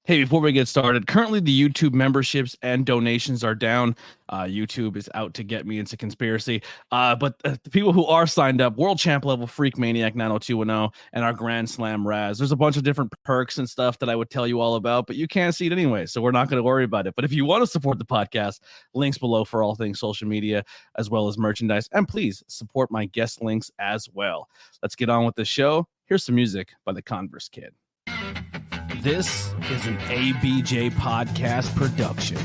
Hey, before we get started, currently the YouTube memberships and donations are down. YouTube is out to get me into conspiracy. But the people who are signed up, World Champ level Freak Maniac 90210 and our Grand Slam Raz. There's a bunch of different perks and stuff that I would tell you all about, but you can't see it anyway, so we're not going to worry about it. But if you want to support the podcast, links below for all things social media as well as merchandise. And please support my guest links as well. Let's get on with the show. Here's some music by the Converse Kid. This is an ABJ Podcast production.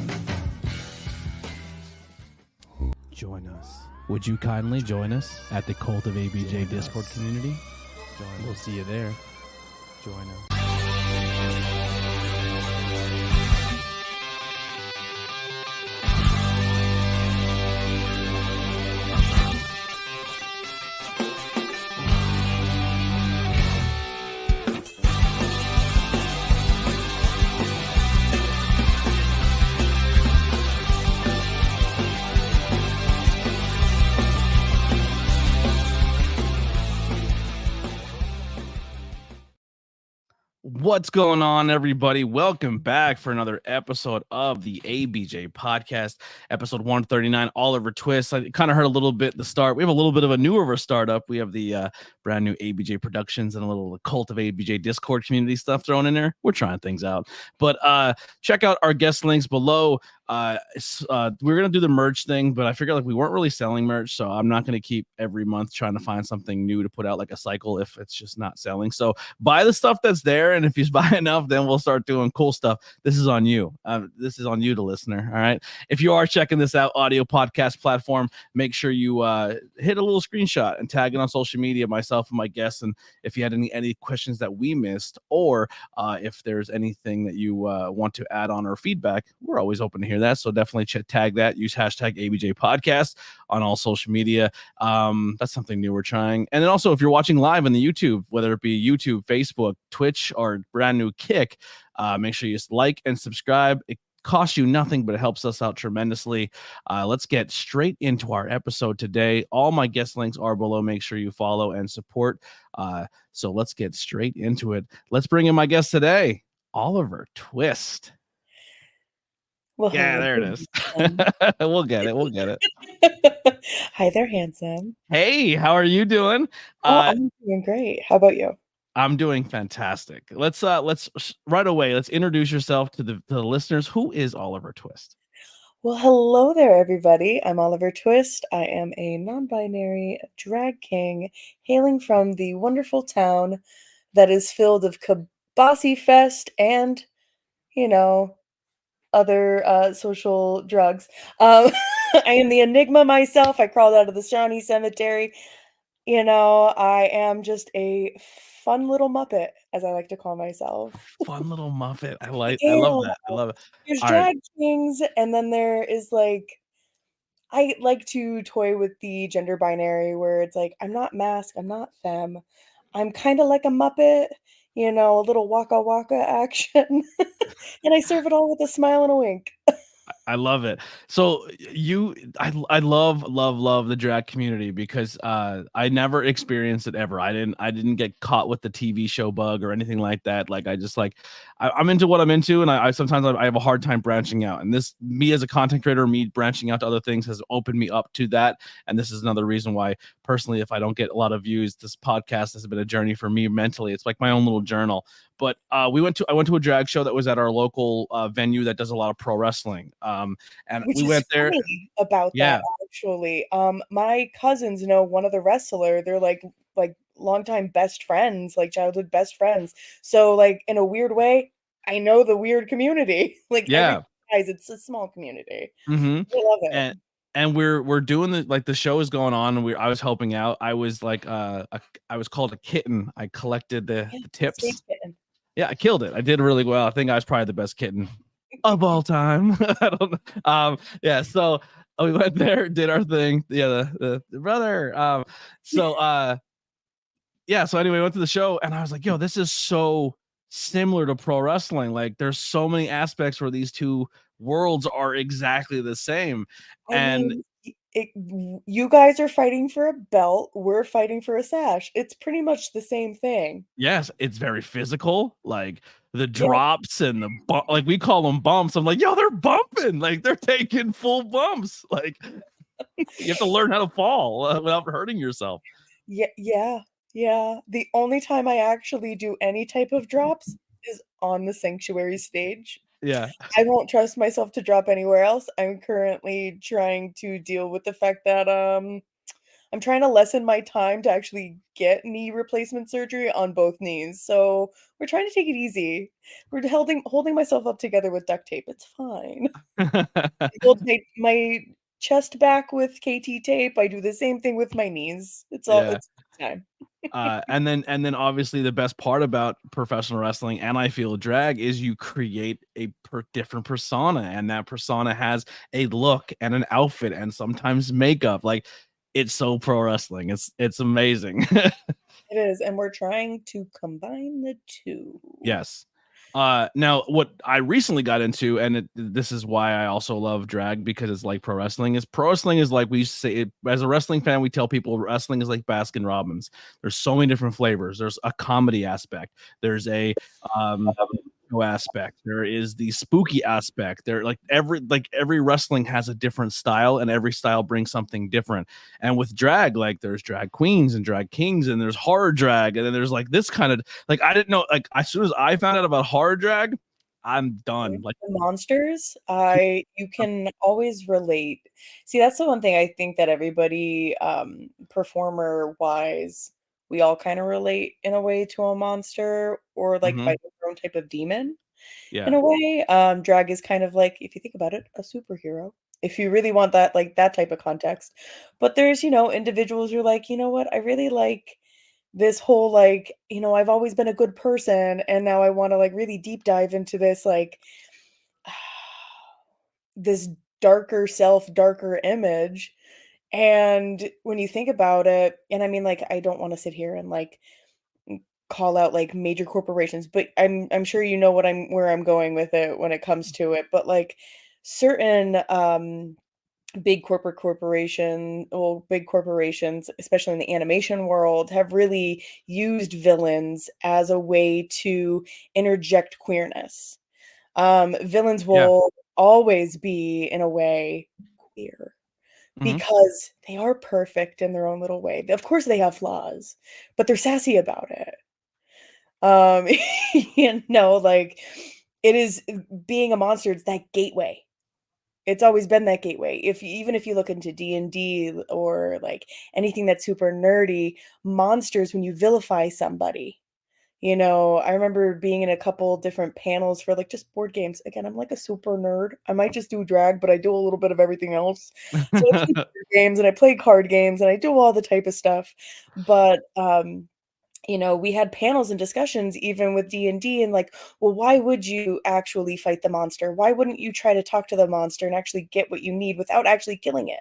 Join us. Would you kindly join us at the Cult of ABJ Discord community? We'll see you there. Join us. What's going on, everybody? Welcome back for another episode of the ABJ Podcast, episode 139, Oliver Twist. I kind of heard a little bit at the start. We have a little bit of a newer startup. We have the brand new ABJ Productions and a little Cult of ABJ Discord community stuff thrown in there. We're trying things out. But check out our guest links below. We're gonna do the merch thing, but I figured like we weren't really selling merch, so I'm not gonna keep every month trying to find something new to put out like a cycle if it's just not selling. So buy the stuff that's there, and if you buy enough, then we'll start doing cool stuff. This is on you. This is on you, the listener. All right. If you are checking this out, audio podcast platform, make sure you hit a little screenshot and tag it on social media, myself and my guests. And if you had any questions that we missed, or if there's anything that you want to add on or feedback, we're always open to hear that. So definitely tag that. Use hashtag ABJ Podcast on all social media. That's something new we're trying. And then also, if you're watching live on the YouTube, whether it be YouTube, Facebook, Twitch, or brand new Kick, make sure you just like and subscribe. It costs you nothing, but it helps us out tremendously. Let's get straight into our episode today. All my guest links are below. Make sure you follow and support. So let's get straight into it. Let's bring in my guest today, Oliver Twist. Well, yeah, there it is. We'll get it. Hi there, handsome. Hey, how are you doing? I'm doing great. How about you? I'm doing fantastic. Let's right away. Let's introduce yourself to the listeners. Who is Oliver Twist? Well, hello there, everybody. I'm Oliver Twist. I am a non-binary drag king hailing from the wonderful town that is filled of Kabasi Fest and, other social drugs. I am the Enigma myself. I crawled out of the Shawnee Cemetery. I am just a fun little Muppet, as I like to call myself. Fun little Muppet. I love that. I love it. There's drag kings, and then there is I like to toy with the gender binary where it's like, I'm not masc, I'm not femme. I'm kind of like a Muppet, a little waka waka action. And I serve it all with a smile and a wink. I love it. So I love the drag community because I never experienced it ever. I didn't get caught with the TV show bug or anything like that. Like I'm into what I'm into, and I sometimes I have a hard time branching out. And this, me as a content creator, me branching out to other things has opened me up to that. And this is another reason why, personally, if I don't get a lot of views, this podcast has been a journey for me mentally. It's like my own little journal. But I went to a drag show that was at our local venue that does a lot of pro wrestling. And Which we went there about that, actually. My cousins know one of the wrestler. They're like longtime best friends, like childhood best friends. So like in a weird way, I know the weird community. Guys, it's a small community. Mm-hmm. I love it. And we're doing the show is going on, and I was helping out. I was I was called a kitten. I collected the tips. Yeah, I killed it. I did really well. I think I was probably the best kitten of all time. I don't know. Yeah, so we went there, did our thing. Yeah, the brother. So anyway, went to the show, and I was like, yo, this is so similar to pro wrestling. Like, there's so many aspects where these two worlds are exactly the same. you guys are fighting for a belt, we're fighting for a sash. It's pretty much the same thing. Yes, it's very physical. Like the Yeah, drops and the bump, like we call them bumps. I'm like, yo, they're bumping. Like they're taking full bumps. Like you have to learn how to fall without hurting yourself. yeah. The only time I actually do any type of drops is on the sanctuary stage. Yeah. I won't trust myself to drop anywhere else. I'm currently trying to deal with the fact that I'm trying to lessen my time to actually get knee replacement surgery on both knees. So we're trying to take it easy. We're holding myself up together with duct tape. It's fine. I hold my chest back with KT tape. I do the same thing with my knees. Yeah. It's time. And then obviously the best part about professional wrestling, and I feel drag, is you create a different persona, and that persona has a look and an outfit and sometimes makeup. Like it's so pro wrestling. It's amazing. It is, and we're trying to combine the two. Yes. Now what I recently got into, and this is why I also love drag, because it's like pro wrestling. Is pro wrestling is like we say as a wrestling fan, we tell people wrestling is like Baskin Robbins. There's so many different flavors. There's a comedy aspect. There's a aspect. There is the spooky aspect. There every wrestling has a different style, and every style brings something different. And with drag, like there's drag queens and drag kings, and there's horror drag, and then there's like this kind of like I didn't know, like as soon as I found out about horror drag, I'm done. Like The monsters, you can always relate. See, that's the one thing I think that everybody, performer-wise, we all kinda relate in a way to a monster or, like, mhm, fighting their own type of demon in yeah, a way. Drag is kind of like, if you think about it, a superhero, if you really want that, like, that type of context. But there's, individuals who are like, "You know what? I really like this whole, like, I've always been a good person, and now I wanna, like, really deep dive into this, like, this darker self, darker image." And when you think about it, and I mean, like, I don't wanna sit here and, like, call out, like, major corporations, but I'm sure you know where I'm going with it when it comes to it, but, like, certain, big corporations, especially in the animation world, have really used villains as a way to interject queerness. Villains yeah, will always be, in a way, queer mhm, because they are perfect in their own little way. Of course, they have flaws, but they're sassy about it. Um, like, it is being a monster, it's that gateway. It's always been that gateway. Even if you look into D&D or, like, anything that's super nerdy, monsters, when you vilify somebody, I remember being in a couple different panels for, like, just board games. Again, I'm like a super nerd. I might just do drag, but I do a little bit of everything else. So I play board games and I play card games and I do all the type of stuff. But, we had panels and discussions even with D&D and, like, well, why would you actually fight the monster? Why wouldn't you try to talk to the monster and actually get what you need without actually killing it?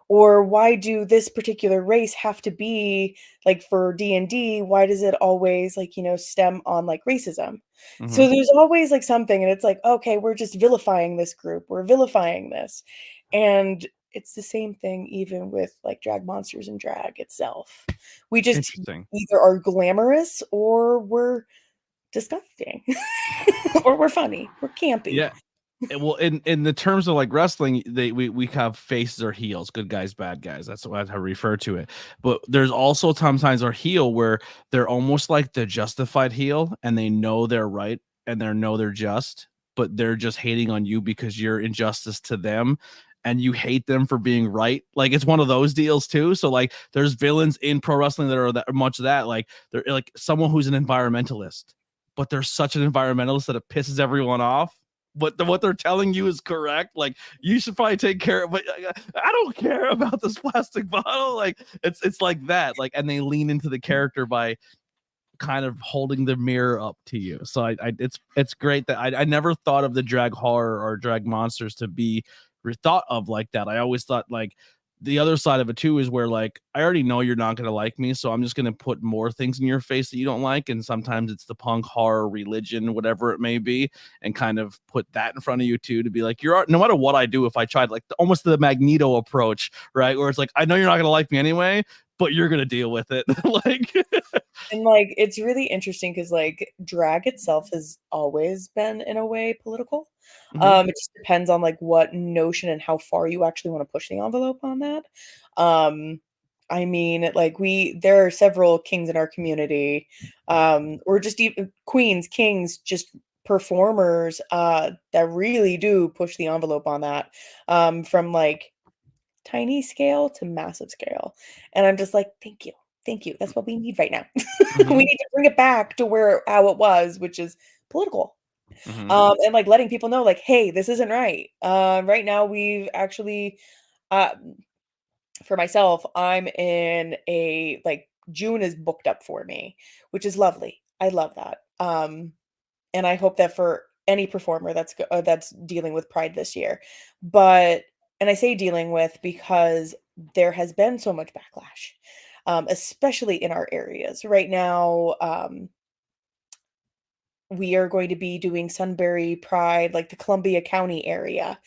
Or why do this particular race have to be, like, for D&D, why does it always, like, stem on, like, racism? So mhm. there's always, like, something, and it's like, okay, we're just vilifying this group, we're vilifying this. And it's the same thing even with, like, drag monsters and drag itself. We just Interesting. either are glamorous or we're disgusting or we're funny, we're campy. Yeah. Well, in the terms of like wrestling, we have faces or heels, good guys, bad guys. That's what I refer to it. But there's also sometimes our heel where they're almost like the justified heel, and they know they're right and they know they're just, but they're just hating on you because you're injustice to them, and you hate them for being right. Like it's one of those deals too. So like, there's villains in pro wrestling that are that much of that. Like they're like someone who's an environmentalist, but they're such an environmentalist that it pisses everyone off, but what they're telling you is correct. Like you should probably take care of, but I don't care about this plastic bottle. Like it's like that. Like, and they lean into the character by kind of holding the mirror up to you. So it's great that I never thought of the drag horror or drag monsters to be thought of like that. I always thought like the other side of it too is where like I already know you're not gonna like me, so I'm just gonna put more things in your face that you don't like, and sometimes it's the punk, horror, religion, whatever it may be, and kind of put that in front of you too to be like you're no matter what I do, if I tried like almost the Magneto approach, right, where it's like I know you're not gonna like me anyway, but you're gonna deal with it, like. And like it's really interesting because like drag itself has always been in a way political. It just depends on like what notion and how far you actually want to push the envelope on that. I mean, like there are several kings in our community, or just even queens, kings, just performers that really do push the envelope on that, from like tiny scale to massive scale. And I'm just like, thank you. Thank you. That's what we need right now. We need to bring it back to how it was, which is political. And like letting people know, like, hey, this isn't right. Right now, we've actually, uh, for myself, I'm in like June is booked up for me, which is lovely. I love that. And I hope that for any performer that's dealing with Pride this year, and I say dealing with because there has been so much backlash, especially in our areas right now. We are going to be doing Sunbury Pride, like the Columbia County area.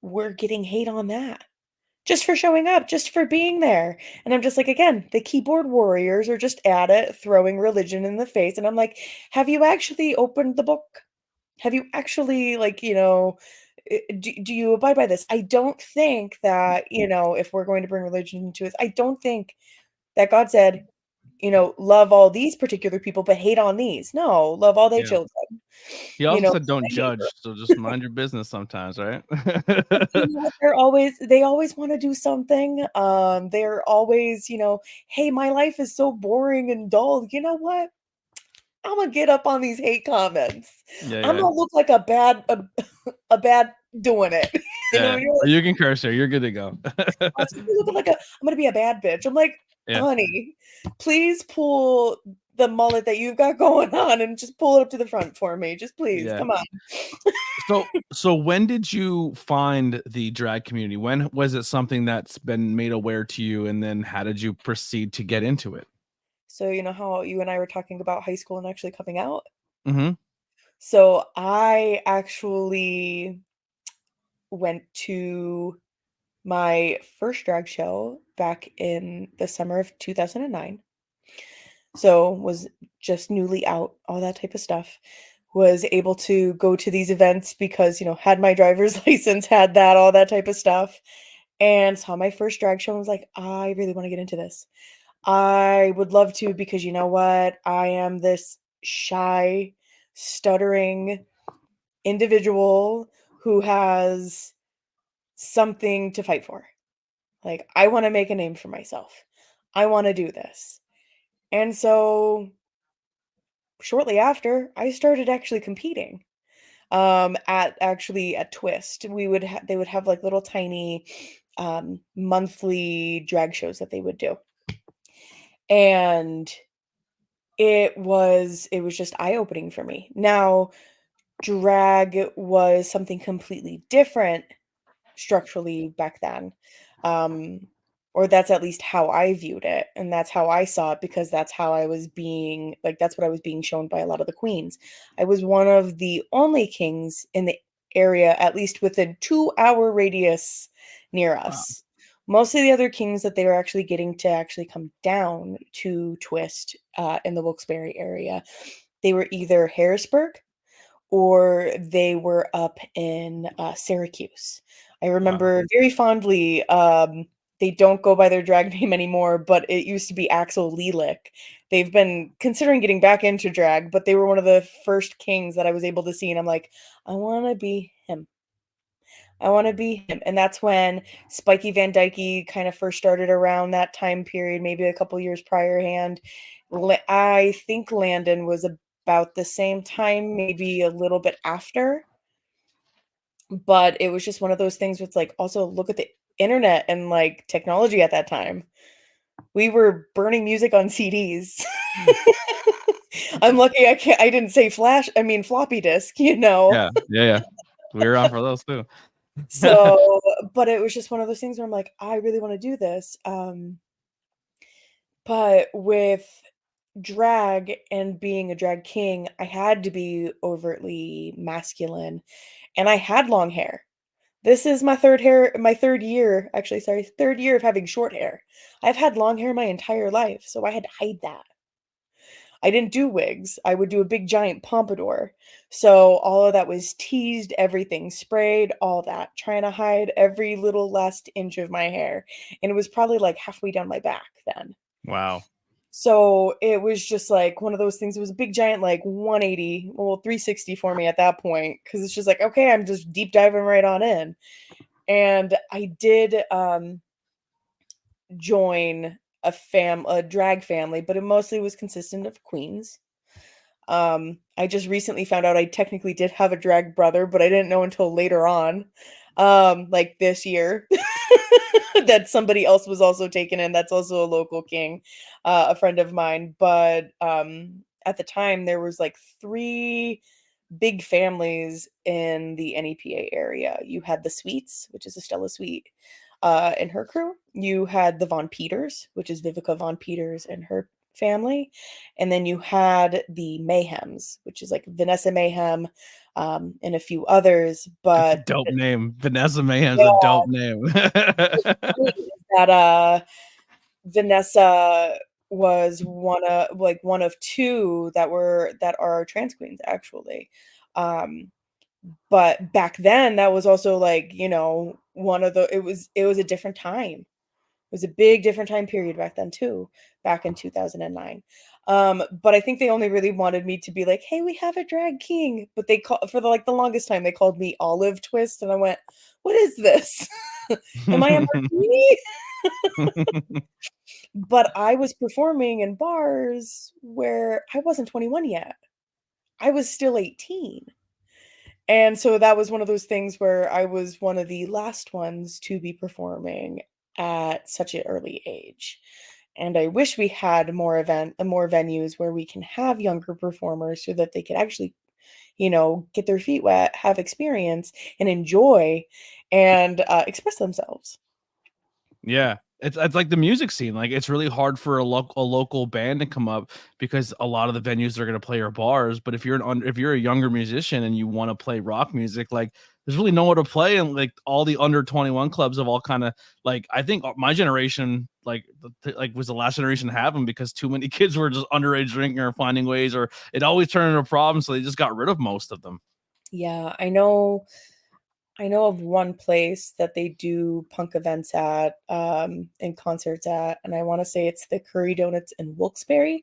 We're getting hate on that just for showing up, just for being there. And I'm just like, again, the keyboard warriors are just at it, throwing religion in the face. And I'm like, have you actually opened the book? Have you actually, like, do you abide by this? I don't think that, if we're going to bring religion into it, I don't think that God said, love all these particular people, but hate on these. No, love all thy Yeah. children. He also said, My "Don't neighbor. judge." So just mind your business sometimes, right? But you know what? They always want to do something. They're always, hey, my life is so boring and dull. You know what? I'm gonna get up on these hate comments. Yeah, I'm yeah, gonna look like a bad doing it. yeah. You're like, You can curse here. You're good to go. I'm looking like I'm gonna be a bad bitch. I'm like, Yeah, honey, please pull the mullet that you've got going on and just pull it up to the front for me. Just please, yeah. come on. So when did you find the drag community? When was it something that's been made aware to you, and then how did you proceed to get into it? So you know how you and I were talking about high school and actually coming out? Mm-hmm. So I actually went to my first drag show back in the summer of 2009. So was just newly out, all that type of stuff. Was able to go to these events because, had my driver's license, had that, all that type of stuff, and saw my first drag show and was like, I really want to get into this. I would love to because you know what? I am this shy, stuttering individual who has something to fight for. Like, I want to make a name for myself. I want to do this. And so shortly after, I started actually competing at Twist. They would have like little tiny monthly drag shows that they would do. And it was just eye-opening for me. Now, drag was something completely different structurally back then. Um, or that's at least how I viewed it, and that's how I saw it because that's how I was being like that's what I was being shown by a lot of the queens. I was one of the only kings in the area, at least within 2-hour radius near Wow. us. Most of the other kings that they were actually getting to actually come down to Twist in the Wilkes-Barre area, they were either Harrisburg or they were up in Syracuse. I Wow. remember very fondly, they don't go by their drag name anymore, but it used to be Axel Lilik. They've been considering getting back into drag, but they were one of the first kings that I was able to see, and I'm like, I want to be him. I want to be him. And that's when Spiky Van Dyke kind of first started around that time period, maybe a couple years prior hand. I think Landon was about the same time, maybe a little bit after. But it was just one of those things with like also look at the internet and like technology at that time. We were burning music on CDs. I'm lucky I didn't say floppy disk, Yeah, yeah, yeah. We were on for those too. So, but it was just one of those things where I'm like, I really want to do this. But with drag and being a drag king, I had to be overtly masculine, and I had long hair. This is my third year, actually, sorry, third year of having short hair. I've had long hair my entire life, so I had to hide that. I didn't do wigs. I would do a big giant pompadour. So all of that was teased, everything sprayed, all that, trying to hide every little last inch of my hair. And it was probably like halfway down my back then. Wow. So it was just like one of those things. It was a big giant like 180, well 360 for me at that point, because it's just like, okay, I'm just deep diving right on in. And I did join a drag family, but it mostly was consistent of queens. I just recently found out I technically did have a drag brother, but I didn't know until later on, like this year, that somebody else was also taken in. That's also a local king, a friend of mine. But at the time, there was like three big families in the NEPA area. You had the Sweets, which is Estella Sweet, and her crew. You had the Von Peters, which is Vivica Von Peters and her family. And then you had the Mayhems, which is like Vanessa Mayhem, and a few others. That's a But dope name. Vanessa Mayhem's yeah, a dope name. what's funny is that Vanessa was one of two that are trans queens actually. Um, but back then that was also like, one of the it was a different time. It was a big different time period back then too, back in 2009. But I think they only really wanted me to be like, "Hey, we have a drag king." But they call for the longest time they called me Olive Twist, and I went, "What is this? Am I a martini?" But I was performing in bars where I wasn't 21 yet. I was still 18. And so that was one of those things where I was one of the last ones to be performing at such an early age. And I wish we had more venues where we can have younger performers so that they could actually, get their feet wet, have experience, and enjoy and express themselves. Yeah, it's like the music scene. Like it's really hard for a local band to come up because a lot of the venues they're going to play are bars. But if you're a younger musician and you want to play rock music, like there's really nowhere to play, and like all the under 21 clubs have all kind of like I think my generation like was the last generation to have them because too many kids were just underage drinking or finding ways, or it always turned into a problem, so they just got rid of most of them. Yeah, I know of one place that they do punk events at, and concerts at, and I wanna say it's the Curry Donuts in Wilkes-Barre Yeah,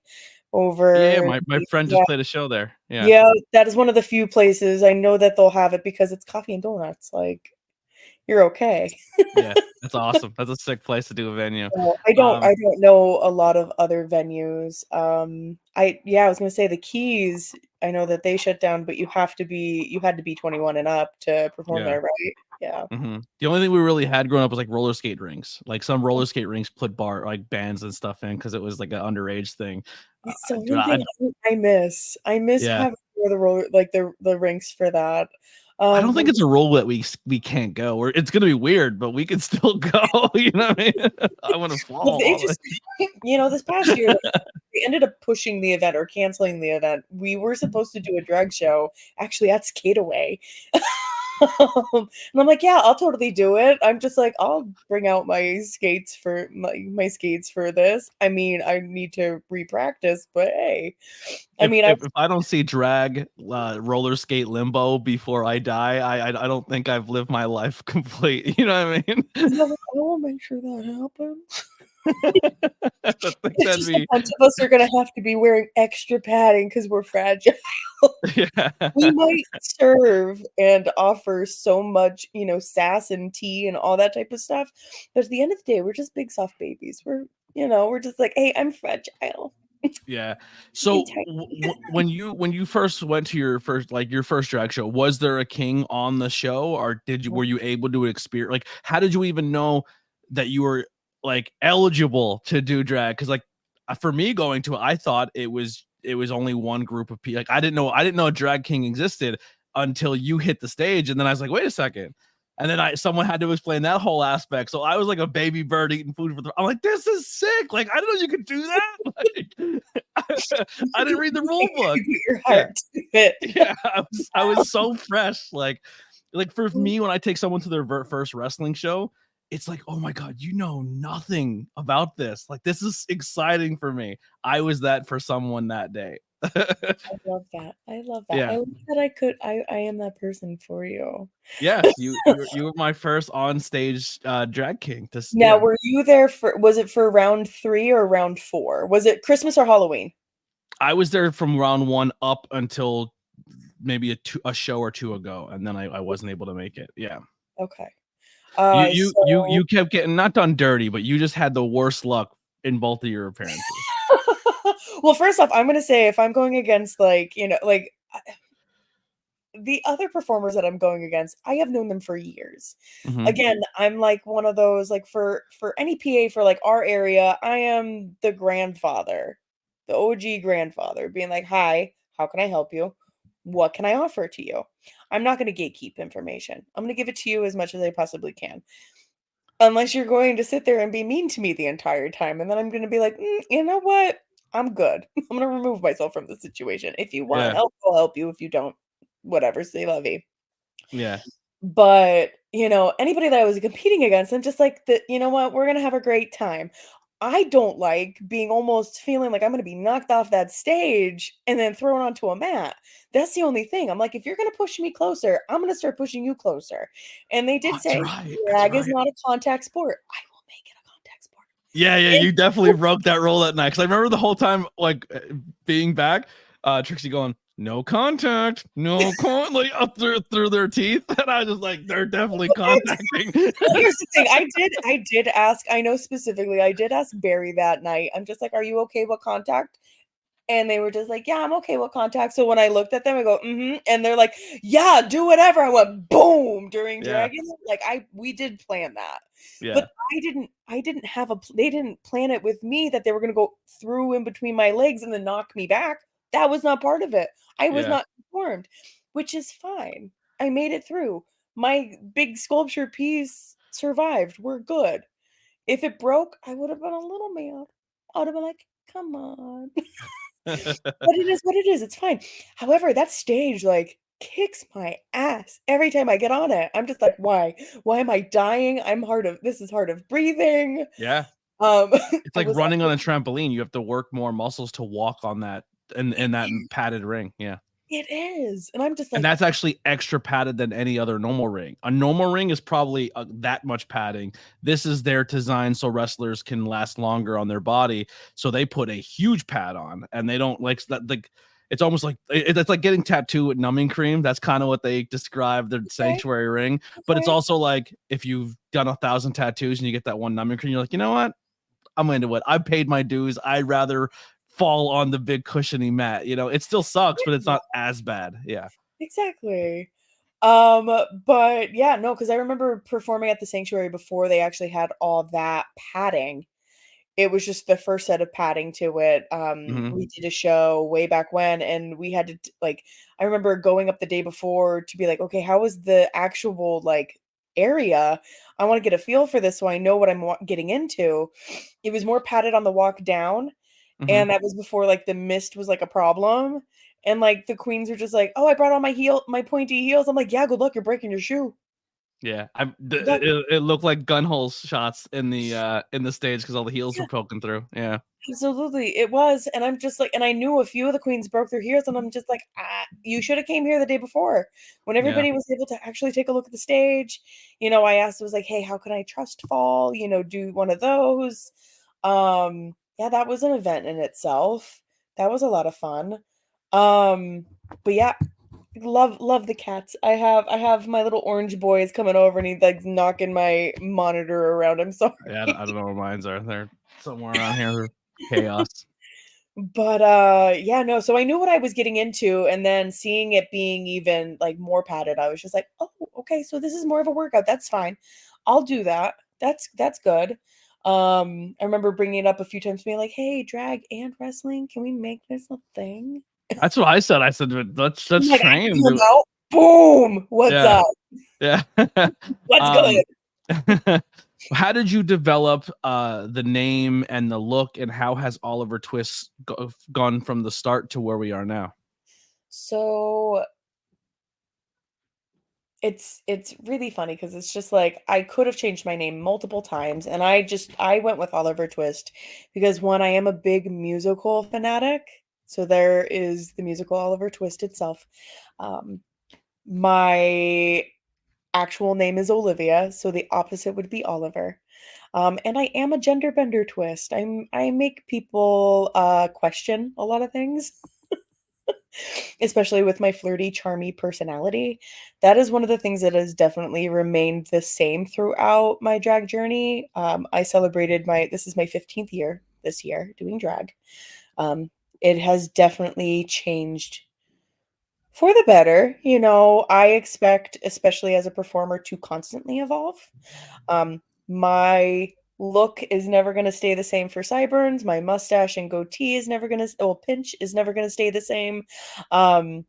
over my friend yeah, just played a show there. Yeah. yeah, that is one of the few places I know that they'll have it because it's coffee and donuts, like, you're okay. Yeah, that's awesome. That's a sick place to do a venue. So, I don't know a lot of other venues. I was gonna say the Keys, I know that they shut down, but you had to be 21 and up to perform Yeah. there, right? Yeah. The only thing we really had growing up was like roller skate rinks. Like some roller skate rinks put like bands and stuff in because it was like an underage thing. It's the Dude, one thing I miss. I miss yeah, having the roller like the rinks for that. I don't think But it's a rule that we can't go. Or it's gonna be weird, but we can still go. You know what I mean? I want to fall they all the just this past year, they ended up pushing the event or canceling the event. We were supposed to do a drag show actually at Skateaway. And I'm like, yeah, I'll totally do it. I'm just like, I'll bring out my skates for this. I mean, I need to re-practice, but hey, I if mean, I if, if I don't see drag roller skate limbo before I die, I don't think I've lived my life complete. You know what I mean? I will make sure that happens. I think It's that'd just a be bunch of us are gonna have to be wearing extra padding because we're fragile. yeah. We might serve and offer so much, sass and tea and all that type of stuff, but at the end of the day, we're just big soft babies. We're just like, "Hey, I'm fragile Yeah. and So tiny." when you first went to your first drag show, was there a king on the show, or were you able to experience like how did you even know that you were like eligible to do drag? Because like for me going to it, I thought it was only one group of people. Like I didn't know a drag king existed until you hit the stage, and then I was like, wait a second. And then someone had to explain that whole aspect. So I was like a baby bird eating food I'm like, this is sick. Like, I didn't know you could do that. Like, I didn't read the rule book. Your heart to it. Yeah, I was so fresh. Like for me, when I take someone to their first wrestling show, it's like, oh my God, you know nothing about this. Like, this is exciting for me. I was that for someone that day. I love that. I love that. Yeah. I love that I am that person for you. Yes, you were my first on stage drag king. Now, were you there was it for round 3 or round 4? Was it Christmas or Halloween? I was there from round 1 up until maybe a show or 2 ago, and then I wasn't able to make it. Yeah. Okay. You kept getting not done dirty, but you just had the worst luck in both of your appearances. Well, first off, I'm going to say if I'm going against like, the other performers that I'm going against, I have known them for years. Mm-hmm. Again, I'm like one of those, like for any PA for like our area, I am the grandfather, the OG grandfather, being like, hi, how can I help you? What can I offer to you? I'm not going to gatekeep information. I'm going to give it to you as much as I possibly can. Unless you're going to sit there and be mean to me the entire time. And then I'm going to be like, you know what? I'm good. I'm going to remove myself from the situation. If you want help, I'll help you. If you don't, whatever, say la vie. Yeah. But, anybody that I was competing against, I'm just like, you know what? We're going to have a great time. I don't like being almost feeling like I'm going to be knocked off that stage and then thrown onto a mat. That's the only thing. I'm like, if you're going to push me closer, I'm going to start pushing you closer. And they did say, drag is not a contact sport. I will make it a contact sport. Yeah, you definitely broke that rule that night. Because I remember the whole time, like, being back, Trixie going, no contact, like up through their teeth, and I was just like, they're definitely contacting. Here's the thing, I did ask. I know specifically, I did ask Barry that night. I'm just like, are you okay with contact? And they were just like, yeah, I'm okay with contact. So when I looked at them, I go, and they're like, yeah, do whatever. I went boom during Dragon. Like we did plan that, but I didn't have they didn't plan it with me that they were gonna go through in between my legs and then knock me back. That was not part of it. I was not informed, which is fine. I made it through. My big sculpture piece survived. We're good. If it broke, I would have been a little mad. I would have been like, come on. But it is what it is. It's fine. However, that stage like kicks my ass every time I get on it. I'm just like, why? Why am I dying? This is hard of breathing. Yeah. It's like running on a trampoline. You have to work more muscles to walk on that in that padded ring. Yeah. It is. And I'm just like, and that's actually extra padded than any other normal ring. A normal ring is probably that much padding. This is their design so wrestlers can last longer on their body. So they put a huge pad on, and they don't like that. Like it's almost like it's like getting tattooed with numbing cream. That's kind of what they describe their sanctuary ring. But it's also like if you've done 1,000 tattoos and you get that one numbing cream, you're like, you know what? I'm into it. I paid my dues. I'd rather fall on the big cushiony mat. It still sucks, but it's not as bad. Yeah, exactly. But yeah, no, because I remember performing at the sanctuary before they actually had all that padding. It was just the first set of padding to it. We did a show way back when, and we had to I remember going up the day before to be like, okay, how was the actual area? I want to get a feel for this so I know what I'm getting into. It was more padded on the walk down. And that was before the mist was a problem. And the queens were just like, oh, I brought on my pointy heels. I'm like, yeah, good luck. You're breaking your shoe. Yeah. It looked like gun hole shots in the stage because all the heels were poking through. Yeah. Absolutely. It was. And I'm just like, and I knew a few of the queens broke their heels, and I'm just like, you should have came here the day before when everybody was able to actually take a look at the stage. I asked, it was like, hey, how can I trust fall? Do one of those. Yeah, that was an event in itself. That was a lot of fun. But yeah, love the cats. I have my little orange boys coming over, and he's knocking my monitor around. I'm sorry. Yeah, I don't know where mines are. They're somewhere around here. Chaos. But yeah, no. So I knew what I was getting into, and then seeing it being even more padded, I was just like, oh, okay. So this is more of a workout. That's fine. I'll do that. That's good. I remember bringing it up a few times, being like, hey, drag and wrestling, can we make this a thing? That's what I said. I said, let's train. Boom! What's Yeah. up? Yeah. What's good? How did you develop the name and the look, and how has Oliver Twist gone from the start to where we are now? So it's really funny because it's just like I could have changed my name multiple times, and I went with Oliver Twist because one, I am a big musical fanatic. So there is the musical Oliver Twist itself. Um, my actual name is Olivia, so the opposite would be Oliver. And I am a gender bender twist. I make people question a lot of things, especially with my flirty, charmy personality. That is one of the things that has definitely remained the same throughout my drag journey. I celebrated this is my 15th year this year doing drag. Um, it has definitely changed for the better. I expect, especially as a performer, to constantly evolve. My look is never going to stay the same for sideburns. My mustache and goatee is never going to, well, pinch is never going to stay the same. Um,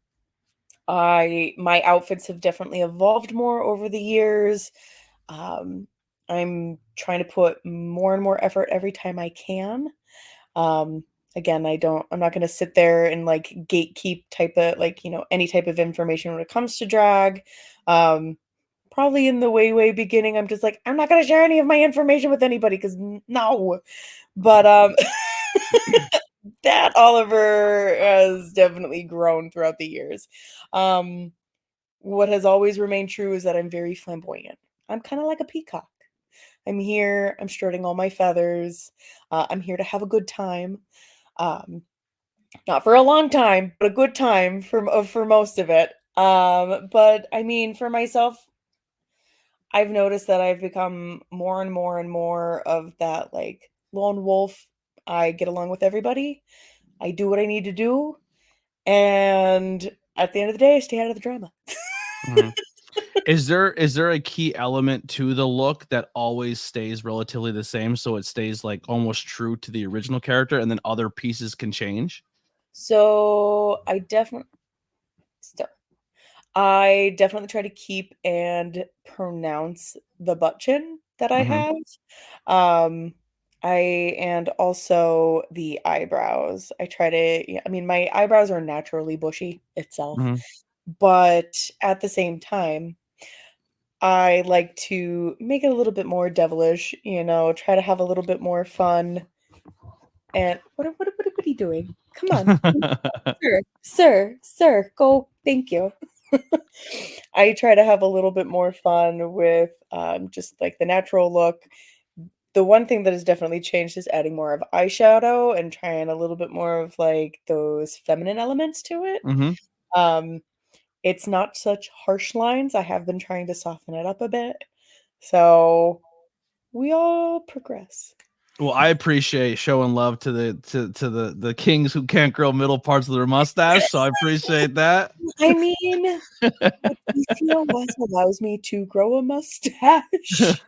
my outfits have definitely evolved more over the years. Um, I'm trying to put more and more effort every time I can. Um, Again, I'm not going to sit there and like gatekeep type of like, any type of information when it comes to drag. Probably in the way beginning, I'm just like, I'm not going to share any of my information with anybody because no. But that Oliver has definitely grown throughout the years. What has always remained true is that I'm very flamboyant. I'm kind of like a peacock. I'm here, I'm strutting all my feathers. I'm here to have a good time. Um, Not for a long time, but a good time for most of it. But I mean, for myself, I've noticed that I've become more and more and more of that like lone wolf. I get along with everybody. I do what I need to do, and at the end of the day, I stay out of the drama. Mhm. Is there a key element to the look that always stays relatively the same, so it stays like almost true to the original character, and then other pieces can change? So still, I definitely try to keep and pronounce the butt chin that I Mhm. have. Um, and also the eyebrows. I try to, yeah, I mean, my eyebrows are naturally bushy itself, Mhm. but at the same time, I like to make it a little bit more devilish, try to have a little bit more fun. And what are you doing? Come on. Sir, go. Thank you. I try to have a little bit more fun with just like the natural look. The one thing that has definitely changed is adding more of eyeshadow and trying a little bit more of like those feminine elements to it. Mhm. Um, it's not such harsh lines. I have been trying to soften it up a bit. So we all progress. Well, I appreciate showing love to the kings who can't grow middle parts of their mustache, so I appreciate that. I mean, my PCOS allows me to grow a mustache that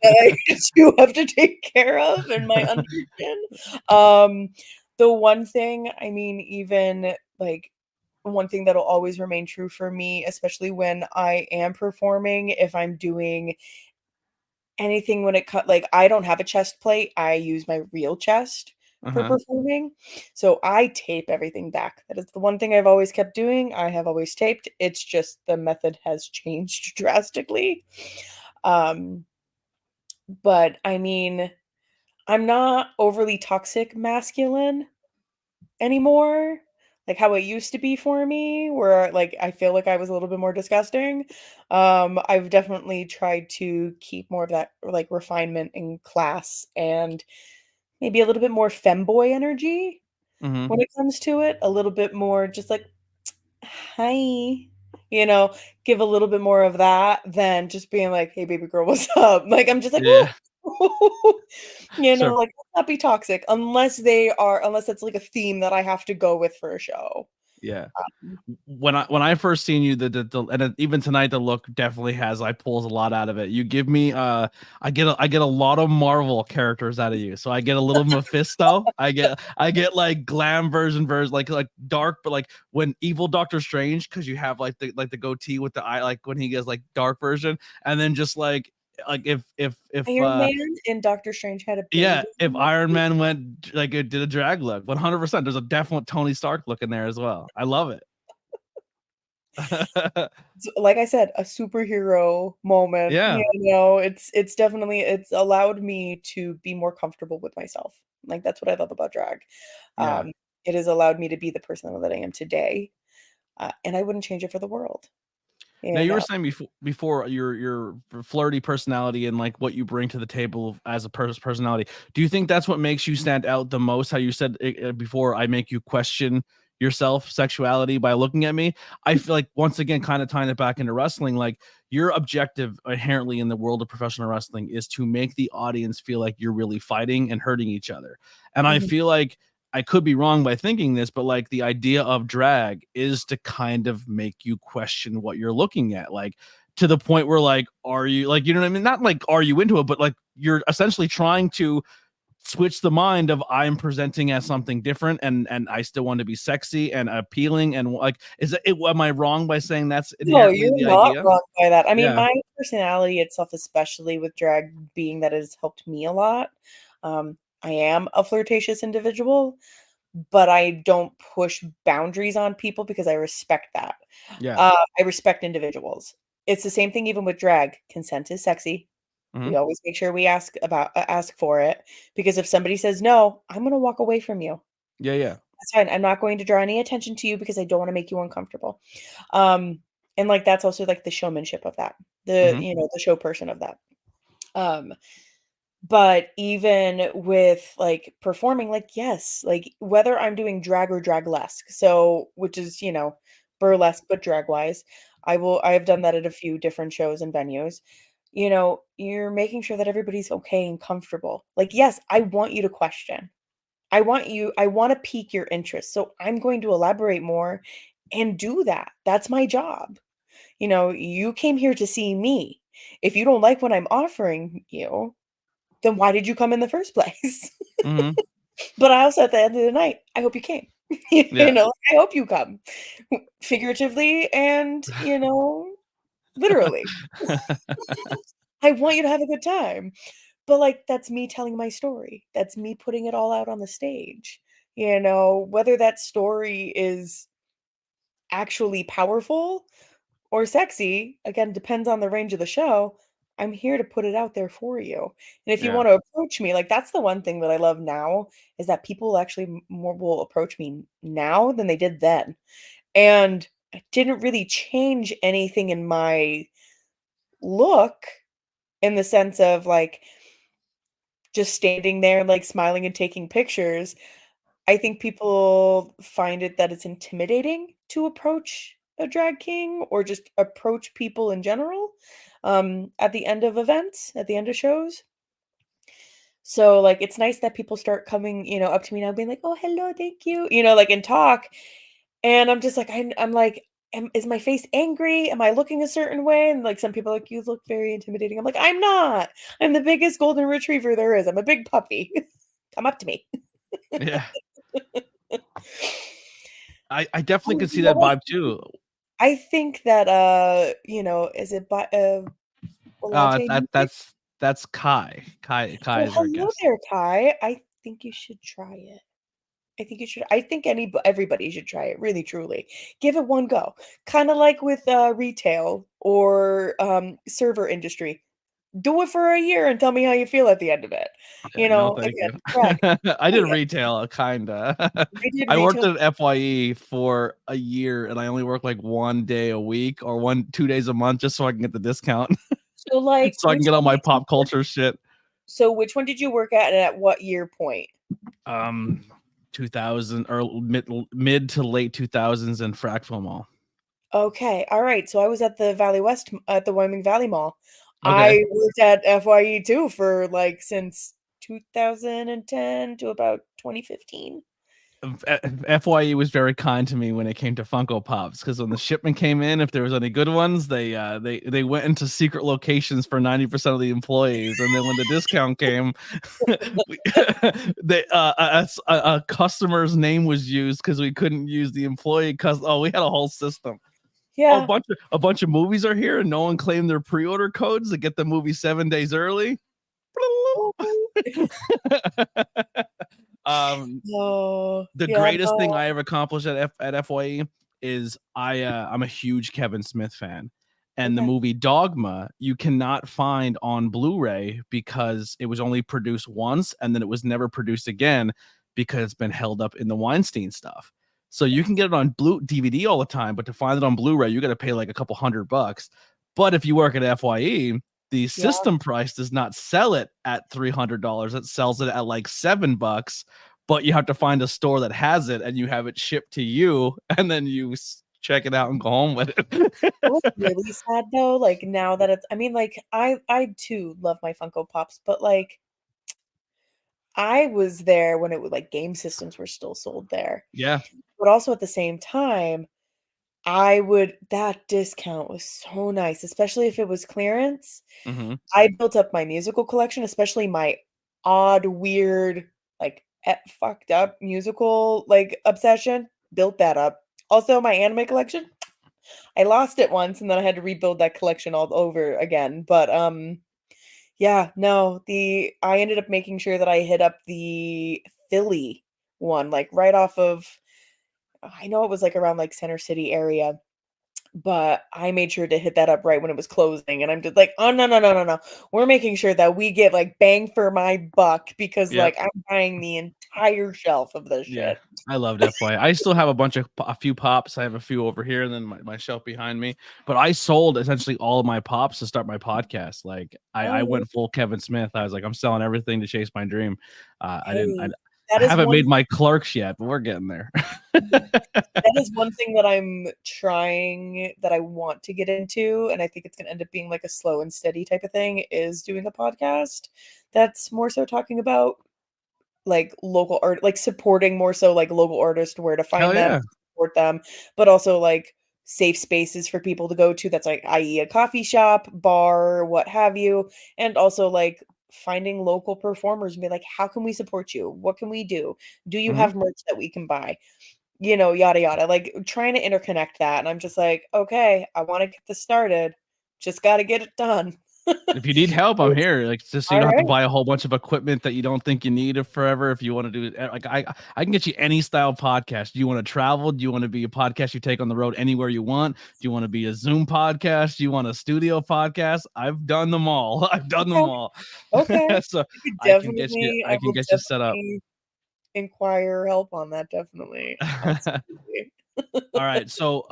I do have to take care of in my under chin. The one thing, I mean, even like one thing that'll always remain true for me, especially when I am performing, if I'm doing anything when it cut like I don't have a chest plate, I use my real chest for Uh-huh. performing. So I tape everything back. That is the one thing I've always kept doing. I have always taped. It's just the method has changed drastically. Um, but I mean, I'm not overly toxic masculine anymore, like how it used to be for me, where like I feel like I was a little bit more disgusting. I've definitely tried to keep more of that like refinement and class and maybe a little bit more femboy energy Mhm. when it comes to it. A little bit more just like, hi, you know, give a little bit more of that than just being like, hey, baby girl, what's up? Like, I'm just like, Yeah. like, So let's not be toxic unless that's like a theme that I have to go with for a show. Yeah. Um, When I first seen you, and even tonight, the look definitely I pulls a lot out of it. You give me I get a lot of Marvel characters out of you. So I get a little Mephisto. I get like glam version like dark, but like when evil Doctor Strange, because you have like the goatee with the eye, like when he gets like dark version, and then just like if Iron Man and Doctor Strange had a yeah, baby. if Iron Man went like it did a drag look, 100%. There's a definite Tony Stark look in there as well. I love it. Like I said, a superhero moment. Yeah, You know, it's definitely it's allowed me to be more comfortable with myself. Like that's what I love about drag. yeah. It has allowed me to be the person that I am today, and I wouldn't change it for the world. Now You you were know, saying before your flirty personality and like what you bring to the table as a personality. Do you think that's what makes you stand out the most? How you said before, I make you question yourself sexuality by looking at me. I feel like once again, kind of tying it back into wrestling, like your objective inherently in the world of professional wrestling is to make the audience feel like you're really fighting and hurting each other. And I Mhm. feel like I could be wrong by thinking this, but like the idea of drag is to kind of make you question what you're looking at. Like to the point where like, are you like, you know what I mean? Not like, are you into it, but like you're essentially trying to switch the mind of I'm presenting as something different and I still want to be sexy and appealing. And like, am I wrong by saying that's No, inherently you're the not idea? wrong by that. I mean, Yeah. my personality itself, especially with drag being that it has helped me a lot. I am a flirtatious individual, but I don't push boundaries on people because I respect that. Yeah. I respect individuals. It's the same thing even with drag. Consent is sexy. Hmm. We always make sure we ask for it because if somebody says no, I'm gonna walk away from you. Yeah. Yeah. That's fine. I'm not going to draw any attention to you because I don't wanna make you uncomfortable. Um, and, like, that's also, like, the showmanship of that, Hmm. the show person of that. Um, but even with, like, performing, like, yes, like, whether I'm doing drag or draglesque, so which is, burlesque, but drag-wise, I have done that at a few different shows and venues. You're making sure that everybody's okay and comfortable. Like, yes, I want you to question. I wanna pique your interest, so I'm going to elaborate more and do that. That's my job. You came here to see me. If you don't like what I'm offering you, then why did you come in the first place? Hmm. But I also at the end of the night, I hope you came. Yeah. I hope you come. Figuratively and, literally. I want you to have a good time. But, like, that's me telling my story. That's me putting it all out on the stage. Whether that story is actually powerful or sexy, again, depends on the range of the show. I'm here to put it out there for you. And if you Yeah. want to approach me, like that's the one thing that I love now is that people actually more will approach me now than they did then. And I didn't really change anything in my look in the sense of like just standing there, like, smiling and taking pictures. I think people find it that it's intimidating to approach a drag king or just approach people in general, at the end of events, at the end of shows. So, like, it's nice that people start coming, up to me now being like, "Oh, hello, thank you," like, and talk, and I'm just like, I'm like, is my face angry? Am I looking a certain way? And, like, some people are like, "You look very intimidating." I'm like, "I'm not. I'm the biggest golden retriever there is. I'm a big puppy. Come up to me." Yeah. I definitely Oh, could see that vibe too. I think that, is it Latte That music? that's Kai. Kai Oh, is our hello guest. there, Kai. I think you should try it. I think you should I think everybody should try it, really, truly. Give it one go. Kinda like with, retail or, server industry. Do it for a year and tell me how you feel at the end of it. No, thank Again, you. drag. I Try did it. retail, kinda. I did I worked retail. at FYE for a year, and I only worked like 1 day a week or 2 days a month just so I can get the discount, So, like, so I can get all my pop culture shit. which one did you work at and at what year point? Um, 2000 or mid to late 2000s in Frackville Mall. Okay, alright, so I was at the Valley West at the Wyoming Valley Mall. Okay. I worked at FYE too for, like, since 2010 to about 2015. FYE was very kind to me when it came to Funko Pops, because when the shipment came in, if there was any good ones, they went into secret locations for 90% of the employees, and then when the discount came, a customer's name was used because we couldn't use the employee we had a whole system. Yeah. A bunch of movies are here, and no one claimed their pre-order codes to get the movie 7 days early. The greatest thing I ever accomplished at FYE is I'm a huge Kevin Smith fan, and the movie Dogma you cannot find on Blu-ray because it was only produced once and then it was never produced again because it's been held up in the Weinstein stuff. So you can get it on DVD all the time, but to find it on Blu-ray you got to pay like a couple $100. But if you work at FYE, the system price does not sell it at $300. It sells it at like $7, but you have to find a store that has it and you have it shipped to you, and then you check it out and go home with it. What's really sad though, like now that it's, I mean, like I too love my Funko Pops, but like I was there when it was like game systems were still sold there. Yeah. But also at the same time, that discount was so nice, especially if it was clearance. Mm-hmm. I built up my musical collection, especially my odd, weird, like fucked up musical like obsession. Built that up. Also, my anime collection. I lost it once, and then I had to rebuild that collection all over again. But yeah, no, I ended up making sure that I hit up the Philly one, like right off of. I know it was like around like Center City area, but I made sure to hit that up right when it was closing, and I'm just like, oh no, we're making sure that we get like bang for my buck because like I'm buying the entire shelf of this shit. I loved FYI. I still have a few pops. I have a few over here, and then my shelf behind me. But I sold essentially all of my pops to start my podcast. Like I went full Kevin Smith. I was like, I'm selling everything to chase my dream. I haven't made my Clerks yet, but we're getting there. That is one thing that I'm trying, that I want to get into, and I think it's going to end up being like a slow and steady type of thing, is doing a podcast that's more so talking about like local art, like supporting more so like local artists, where to find them, support them, but also like safe spaces for people to go to, that's like, i.e. a coffee shop, bar, what have you, and also like finding local performers and be like, how can we support you? What can we do? Do you have merch that we can buy? You know, yada yada, like trying to interconnect that. And I'm just like, okay, I want to get this started. Just got to get it done. If you need help, I'm here. Like, just so you don't have to buy a whole bunch of equipment that you don't think you need it forever. If you want to do it, like I can get you any style podcast. Do you want to travel? Do you want to be a podcast you take on the road anywhere you want? Do you want to be a Zoom podcast? Do you want a studio podcast? I've done them all. I've done them all. Okay. So I can get you set up. Inquire help on that, definitely. All right. So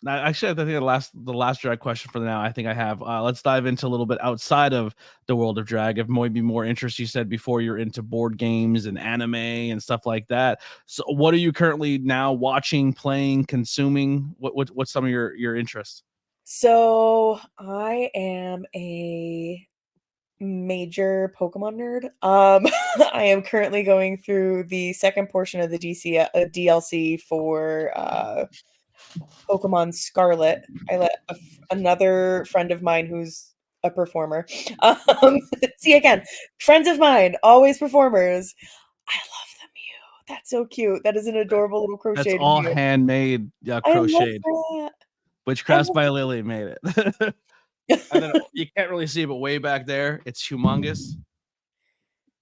actually, I think the last drag question for now I think I have. Let's dive into a little bit outside of the world of drag. If maybe more interest, you said before, you're into board games and anime and stuff like that. So what are you currently now watching, playing, consuming? What's some of your interests? So I am a major Pokemon nerd. I am currently going through the second portion of the DLC for Pokemon Scarlet. I let another friend of mine who's a performer. See, again, friends of mine, always performers. I love the Mew. That's so cute. That is an adorable little crocheted. That's all Mew. Handmade, crocheted. Witchcraft by Lily made it. And then you can't really see it, but way back there, it's humongous.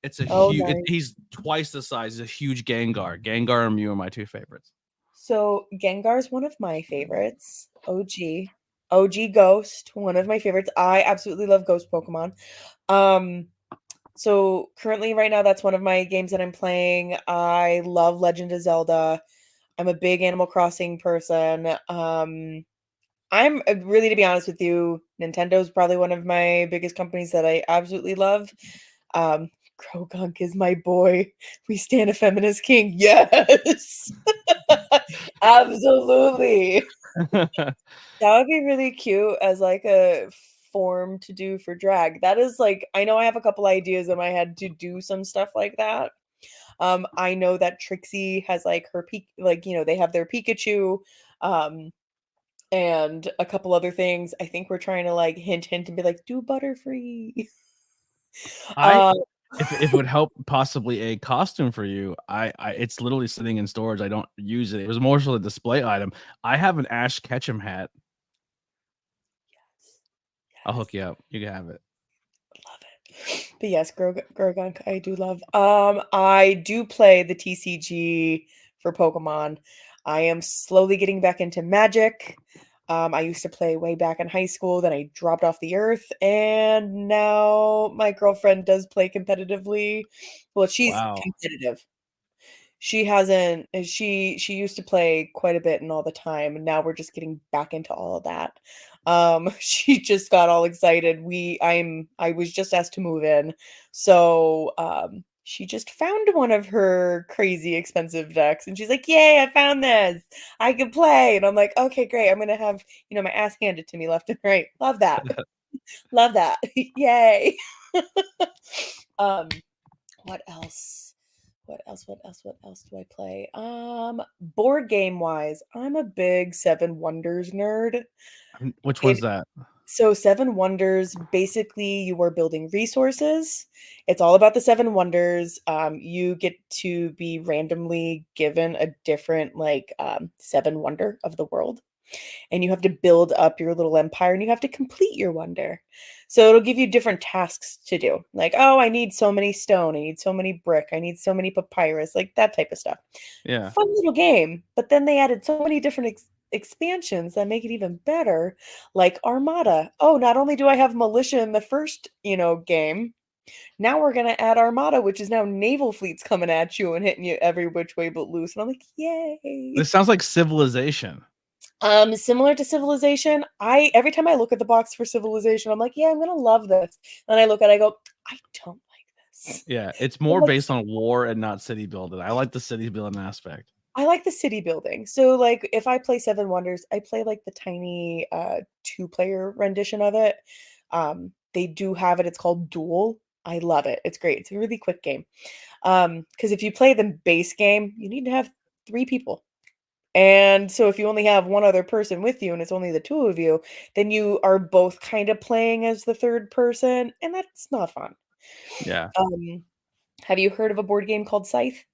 It's a huge. Nice. He's twice the size. He's a huge Gengar. Gengar and Mew are my two favorites. So Gengar's one of my favorites. OG Ghost, one of my favorites. I absolutely love Ghost Pokemon. So currently, right now, that's one of my games that I'm playing. I love Legend of Zelda. I'm a big Animal Crossing person. I'm really, to be honest with you, Nintendo's probably one of my biggest companies that I absolutely love. Krogunk is my boy. We stand a feminist king. Yes. Absolutely. That would be really cute as like a form to do for drag. That is like, I know I have a couple ideas in my head to do some stuff like that. I know that Trixie has like her they have their Pikachu, and a couple other things. I think we're trying to like hint and be like, do Butterfree. I if it would help possibly a costume for you, I it's literally sitting in storage. I don't use it. It was more so a display item. I have an Ash Ketchum hat. I'll hook you up. You can have it. Love it. But yes, Grogank, I do love. I do play the TCG for Pokemon. I am slowly getting back into Magic. I used to play way back in high school, then I dropped off the earth, and now my girlfriend does play competitively. Well, she's Wow. competitive. She hasn't she used to play quite a bit and all the time, and now we're just getting back into all of that. She just got all excited. I was just asked to move in. So, she just found one of her crazy expensive decks and she's like, "Yay, I found this. I can play." And I'm like, "Okay, great. I'm going to have, my ass handed to me left and right." Love that. Love that. Yay. um what else? What else do I play? Board game wise, I'm a big Seven Wonders nerd. Which It one's that? So Seven Wonders, basically you are building resources. It's all about the Seven Wonders. You get to be randomly given a different seven wonder of the world. And you have to build up your little empire and you have to complete your wonder. So it'll give you different tasks to do. Like, oh, I need so many stone, I need so many brick, I need so many papyrus, like that type of stuff. Yeah. Fun little game. But then they added so many different expansions that make it even better, like Armada. Oh, not only do I have militia in the first, game, now we're gonna add Armada, which is now naval fleets coming at you and hitting you every which way but loose. And I'm like, yay. This sounds like Civilization. Similar to Civilization, every time I look at the box for Civilization, I'm like, yeah, I'm gonna love this. And I look at it, I go, I don't like this. Yeah, it's more based on war and not city building. I like the city building aspect. I like the city building. So like if I play Seven Wonders, I play like the tiny 2-player rendition of it. They do have it. It's called Duel. I love it. It's great. It's a really quick game. Because if you play the base game, you need to have 3 people. And so if you only have one other person with you and it's only the 2 of you, then you are both kind of playing as the third person, and that's not fun. Yeah. Have you heard of a board game called Scythe?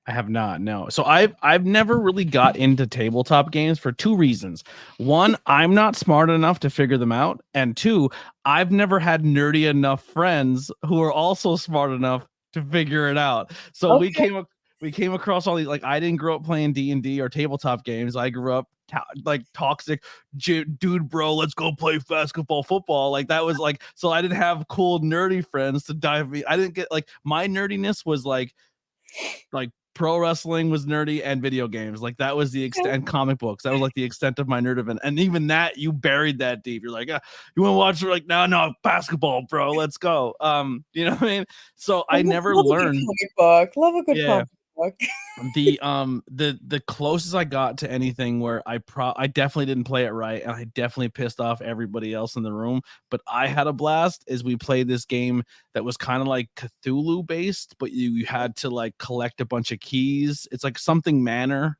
I have not, no. So I've never really got into tabletop games for 2 reasons. 1, I'm not smart enough to figure them out, and 2, I've never had nerdy enough friends who are also smart enough to figure it out. So Okay. we came across all these, like, I didn't grow up playing D&D or tabletop games. I grew up like toxic dude, bro, let's go play basketball, football. Like that was like, so I didn't have cool nerdy friends to dive me. I didn't get, like, my nerdiness was like pro wrestling was nerdy and video games. Like that was the extent, and comic books. That was like the extent of my nerd event. And even that, you buried that deep. You're like, you want to watch? We're like, no, basketball, bro. Let's go. You know what I mean? So I never Love learned. a good comic book. Love a good Yeah. comic book. The closest I got to anything where I definitely didn't play it right, and I definitely pissed off everybody else in the room, but I had a blast, is we played this game that was kind of like Cthulhu based, but you had to like collect a bunch of keys. It's like something Manor.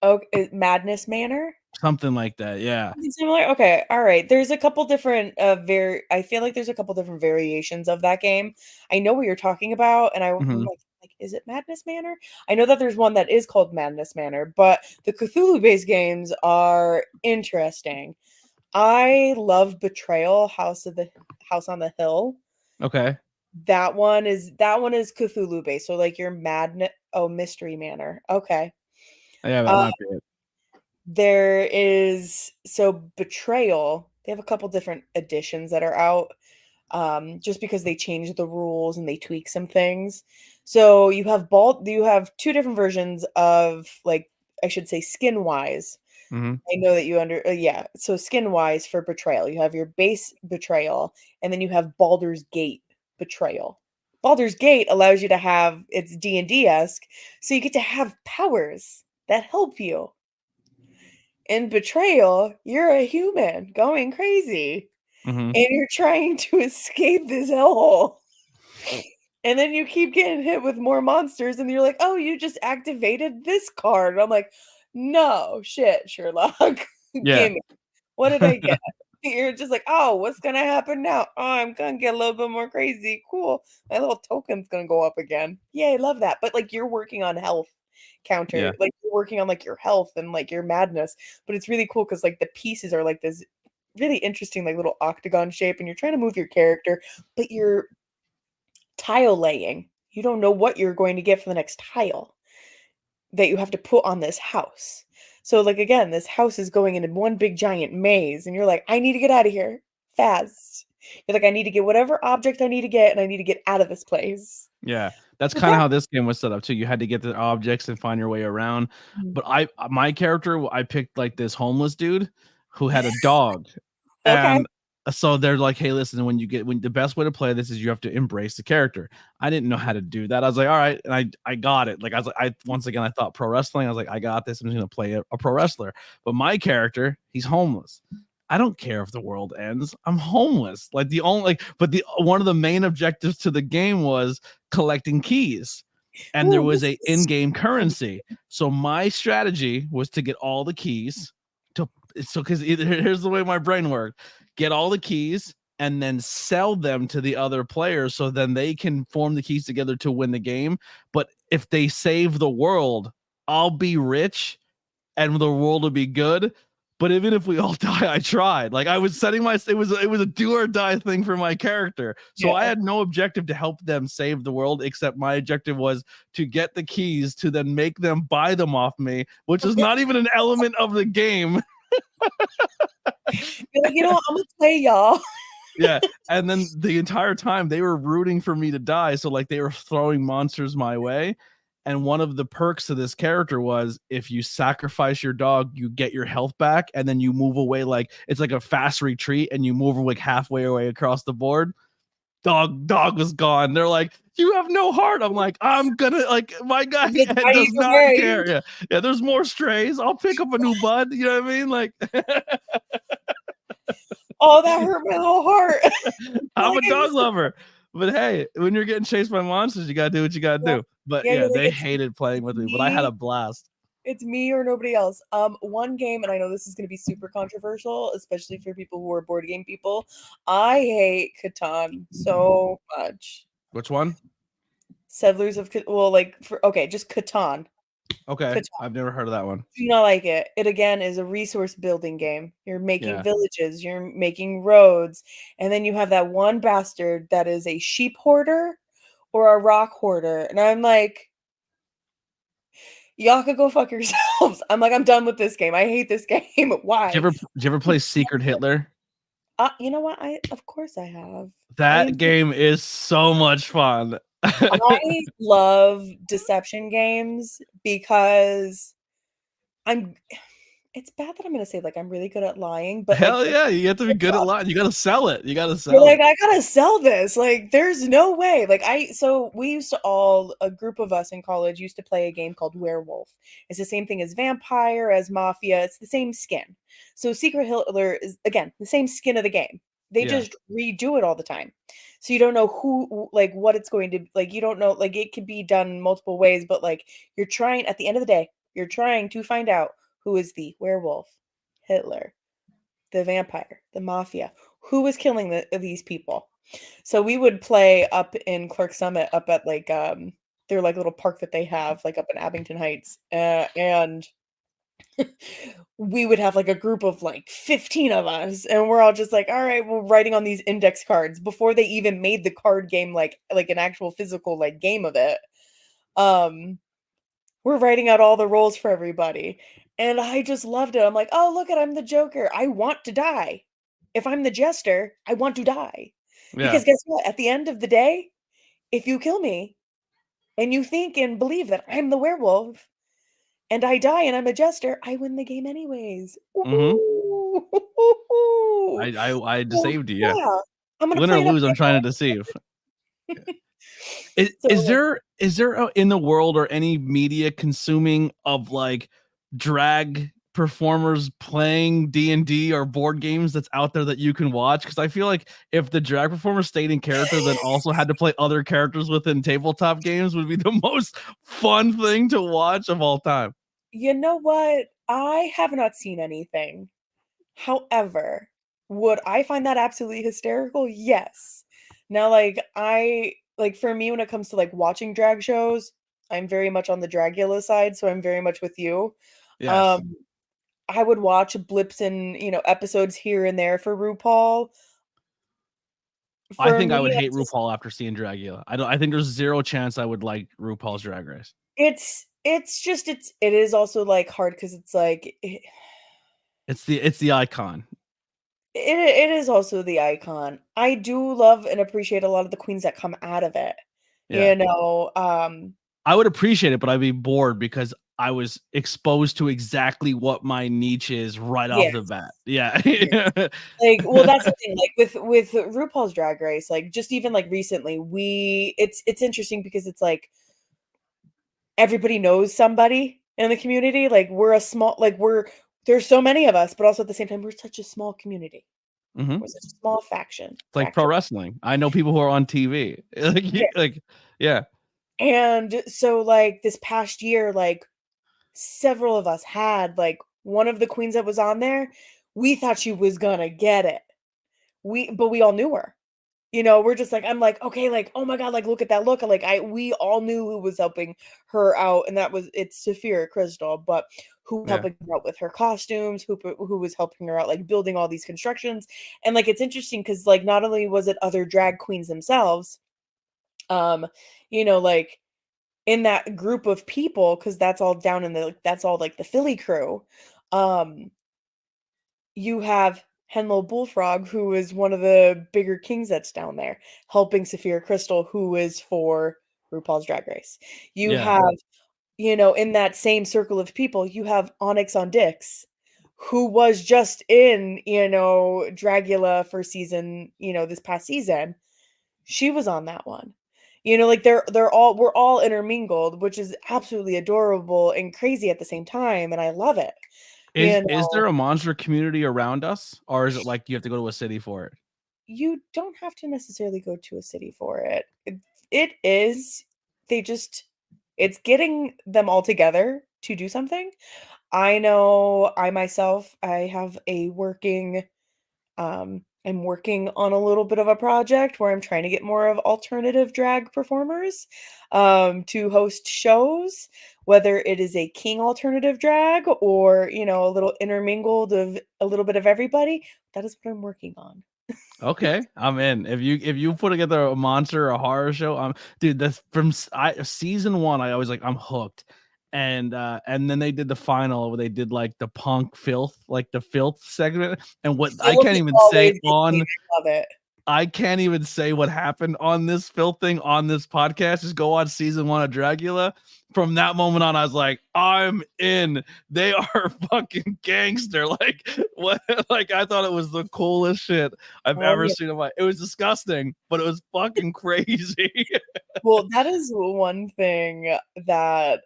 Okay, Madness Manor? Something like that, yeah. Something similar? Okay, alright. There's a couple different, I feel like there's a couple different variations of that game. I know what you're talking about, and I'm Mhm. like, is it Madness Manor? I know that there's one that is called Madness Manor, but the Cthulhu-based games are interesting. I love Betrayal, House on the Hill. Okay. That one is Cthulhu-based, so, like, your Mystery Manor. Okay. Yeah, that Uh might be it. There is Betrayal, they have a couple different editions that are out, just because they changed the rules and they tweak some things. So you have 2 different versions of, like, I should say skin-wise. Mhm. I know that you yeah. So skin-wise for Betrayal, you have your base Betrayal, and then you have Baldur's Gate Betrayal. Baldur's Gate allows you to have, it's D&D-esque, so you get to have powers that help you. In Betrayal, you're a human going crazy. Mhm. and you're trying to escape this hellhole. And then you keep getting hit with more monsters, and you're like, "Oh, you just activated this card." And I'm like, "No, shit, Sherlock. Yeah. Gimme. What did I get?" You're just like, "Oh, what's gonna happen now? Oh, I'm gonna get a little bit more crazy. Cool. My little token's gonna go up again. Yay, love that." But like you're working on health Yeah. counter, like you're working on like your health and like your madness. But it's really cool because like the pieces are like this really interesting, like little octagon shape, and you're trying to move your character, but you're tile laying. You don't know what you're going to get for the next tile that you have to put on this house. So, like, again, this house is going into one big giant maze, and you're like, I need to get out of here fast. You're like, I need to get whatever object I need to get, and I need to get out of this place. Yeah. That's But kind of that how this game was set up too. You had to get the objects and find your way around. Mm. But my character, I picked like this homeless dude who had a dog. Okay. And so they're like, hey, listen, when the best way to play this is you have to embrace the character. I didn't know how to do that. I was like, all right, and I got it. Like I was like, once again, I thought pro wrestling. I was like, I got this. I'm just gonna play a pro wrestler. But my character, he's homeless. I don't care if the world ends. I'm homeless. Like the only but the one of the main objectives to the game was collecting keys. And there Ooh, was this a is in-game currency. So my strategy was to get all the keys to because here's the way my brain worked: get all the keys and then sell them to the other players so then they can form the keys together to win the game. But if they save the world, I'll be rich and the world will be good. But even if we all die, I tried. Like I was setting it was a do or die thing for my character. So I yeah. had no objective to help them save the world, except my objective was to get the keys to then make them buy them off me, which is not even an element of the game. You're like, I'm gonna play y'all. Yeah. And then the entire time they were rooting for me to die. So like they were throwing monsters my way. And one of the perks of this character was if you sacrifice your dog, you get your health back, and then you move away like it's like a fast retreat, and you move like halfway away across the board. Dog was gone. They're like, you have no heart. I'm like, I'm gonna like my guy Just die does either not way. care. Yeah, yeah. There's more strays. I'll pick up a new bud. You know what I mean? Like, Oh, that hurt my little heart. I'm Like a I dog used to lover. But hey, when you're getting chased by monsters, you gotta do what you gotta Yeah. do. But Yeah, yeah, you're like, they hated playing with me, but I had a blast. it's me or nobody else. One game, and I know this is going to be super controversial, especially for people who are board game people. I hate Catan so much. Which one? Settlers of just Catan. Okay, Catan. I've never heard of that one. Do not like it. It again is a resource building game. You're making Yeah. villages, you're making roads, and then you have that one bastard that is a sheep hoarder or a rock hoarder, and I'm like, y'all could go fuck yourselves. I'm like, I'm done with this game. I hate this game. Why? Did you ever play Secret Hitler? You know what? Of course I have. That game is so much fun. I love deception games because I'm it's bad that I'm gonna say like I'm really good at lying, but like Hell yeah, you have to be good at lying. You gotta sell it. You gotta you're sell like, it. I gotta sell this. Like, there's no way. Like, so we used to a group of us in college used to play a game called Werewolf. It's the same thing as Vampire, as Mafia. It's the same skin. So Secret Hitler is, again, the same skin of the game. They Yeah. just redo it all the time. So you don't know like, what it's going to, like, you don't know, like, it could be done multiple ways, but, like, you're trying, at the end of the day, you're trying to find out who is the werewolf, Hitler, the vampire, the mafia, who was killing these people. So we would play up in Clark Summit, up at like their like little park that they have, like up in Abington Heights, and we would have like a group of like 15 of us, and we're all just like, all right, we're writing on these index cards before they even made the card game like an actual physical like game of it. We're writing out all the roles for everybody. And I just loved it. I'm like, oh, look I'm the Joker. I want to die. If I'm the Jester, I want to die. Yeah. Because guess what? At the end of the day, if you kill me and you think and believe that I'm the werewolf and I die and I'm a Jester, I win the game anyways. Mm-hmm. Ooh. I So, deceived you. Yeah. yeah. I'm gonna Win or play it up lose, I'm trying to deceive. Is So there in the world or any media consuming of like drag performers playing D&D or board games that's out there that you can watch? Because I feel like if the drag performer stayed in character, then also had to play other characters within tabletop games would be the most fun thing to watch of all time. You know what? I have not seen anything. However, would I find that absolutely hysterical? Yes. Now, for me, when it comes to like watching drag shows, I'm very much on the Dragula side, so I'm very much with you. Yes. Um, I would watch blips and episodes here and there for RuPaul. I For think I would me, hate RuPaul after seeing Dragula. I think there's zero chance I would like RuPaul's Drag Race. it is also like hard because it's like It's the icon. it is also the icon. I do love and appreciate a lot of the queens that come out of it. Yeah. I would appreciate it, but I'd be bored because I was exposed to exactly what my niche is right off the Yes. bat. Yeah. Yes. Like, well, that's the thing. Like with RuPaul's Drag Race, like just even like recently, it's interesting because it's like everybody knows somebody in the community. Like there's so many of us, but also at the same time, we're such a small community. Mm-hmm. We're such a small faction. It's like pro wrestling. I know people who are on TV. Yeah. And so like this past year, like several of us had like one of the queens that was on there. We thought she was gonna get it. But we all knew her. We're just like, I'm like, okay, like, oh my god, like, look at that look. Like, we all knew who was helping her out, and it's Saphira Crystal, but who was helping her out with her costumes, who was helping her out, like, building all these constructions. And like, it's interesting because like, not only was it other drag queens themselves, like in that group of people, because that's all down in that's all like the Philly crew. You have Henlo Bullfrog, who is one of the bigger kings that's down there, helping Saphira Crystal, who is for RuPaul's Drag Race. You have, in that same circle of people, you have Onyx on Dix, who was just in, Dragula for season, this past season. She was on that one. Like we're all intermingled, which is absolutely adorable and crazy at the same time, and I love it. Is there a monster community around us, or is it like you have to go to a city for it? You don't have to necessarily go to a city for it. It is. It's getting them all together to do something. I know I myself, I have I'm working on a little bit of a project where I'm trying to get more of alternative drag performers to host shows, whether it is a king alternative drag or, a little intermingled of a little bit of everybody. That is what I'm working on. Okay, I'm in. If you put together a monster or a horror show, dude, that's from season 1. I always like I'm hooked, and then they did the final where they did like the punk filth, like the filth segment, and what I can't even say on. I love it. I can't even say what happened on this filth thing on this podcast. Just go watch season 1 of Dragula. From that moment on, I was like, I'm in. They are fucking gangster. Like what? Like I thought it was the coolest shit I've ever seen in my. It was disgusting, but it was fucking crazy. Well, that is one thing that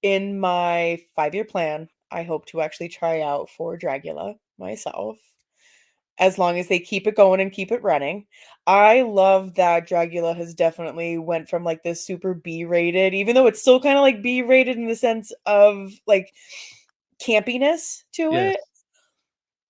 in my 5-year plan, I hope to actually try out for Dragula myself. As long as they keep it going and keep it running. I love that Dragula has definitely went from like this super B-rated, even though it's still kind of like B-rated in the sense of like campiness to it,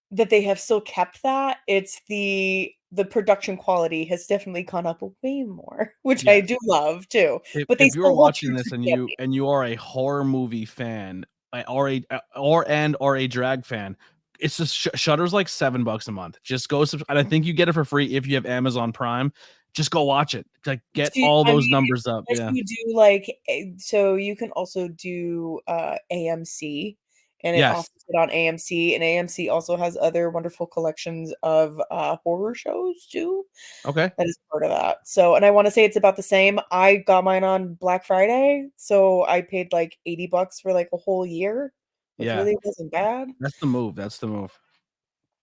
that they have still kept that. It's the production quality has definitely gone up way more, which I do love too. But they if you're still hold watching true this to and campy. you are a horror movie fan or a drag fan, it's just Shudder's like $7 a month. Just go and I think you get it for free if you have Amazon Prime. Just go watch it. Like get all those numbers up. Yeah. You do like so you can also do AMC, and it offers it on AMC, and AMC also has other wonderful collections of horror shows too. Okay. That is part of that. So, and I want to say it's about the same. I got mine on Black Friday, so I paid like $80 for like a whole year, which really wasn't bad. That's the move.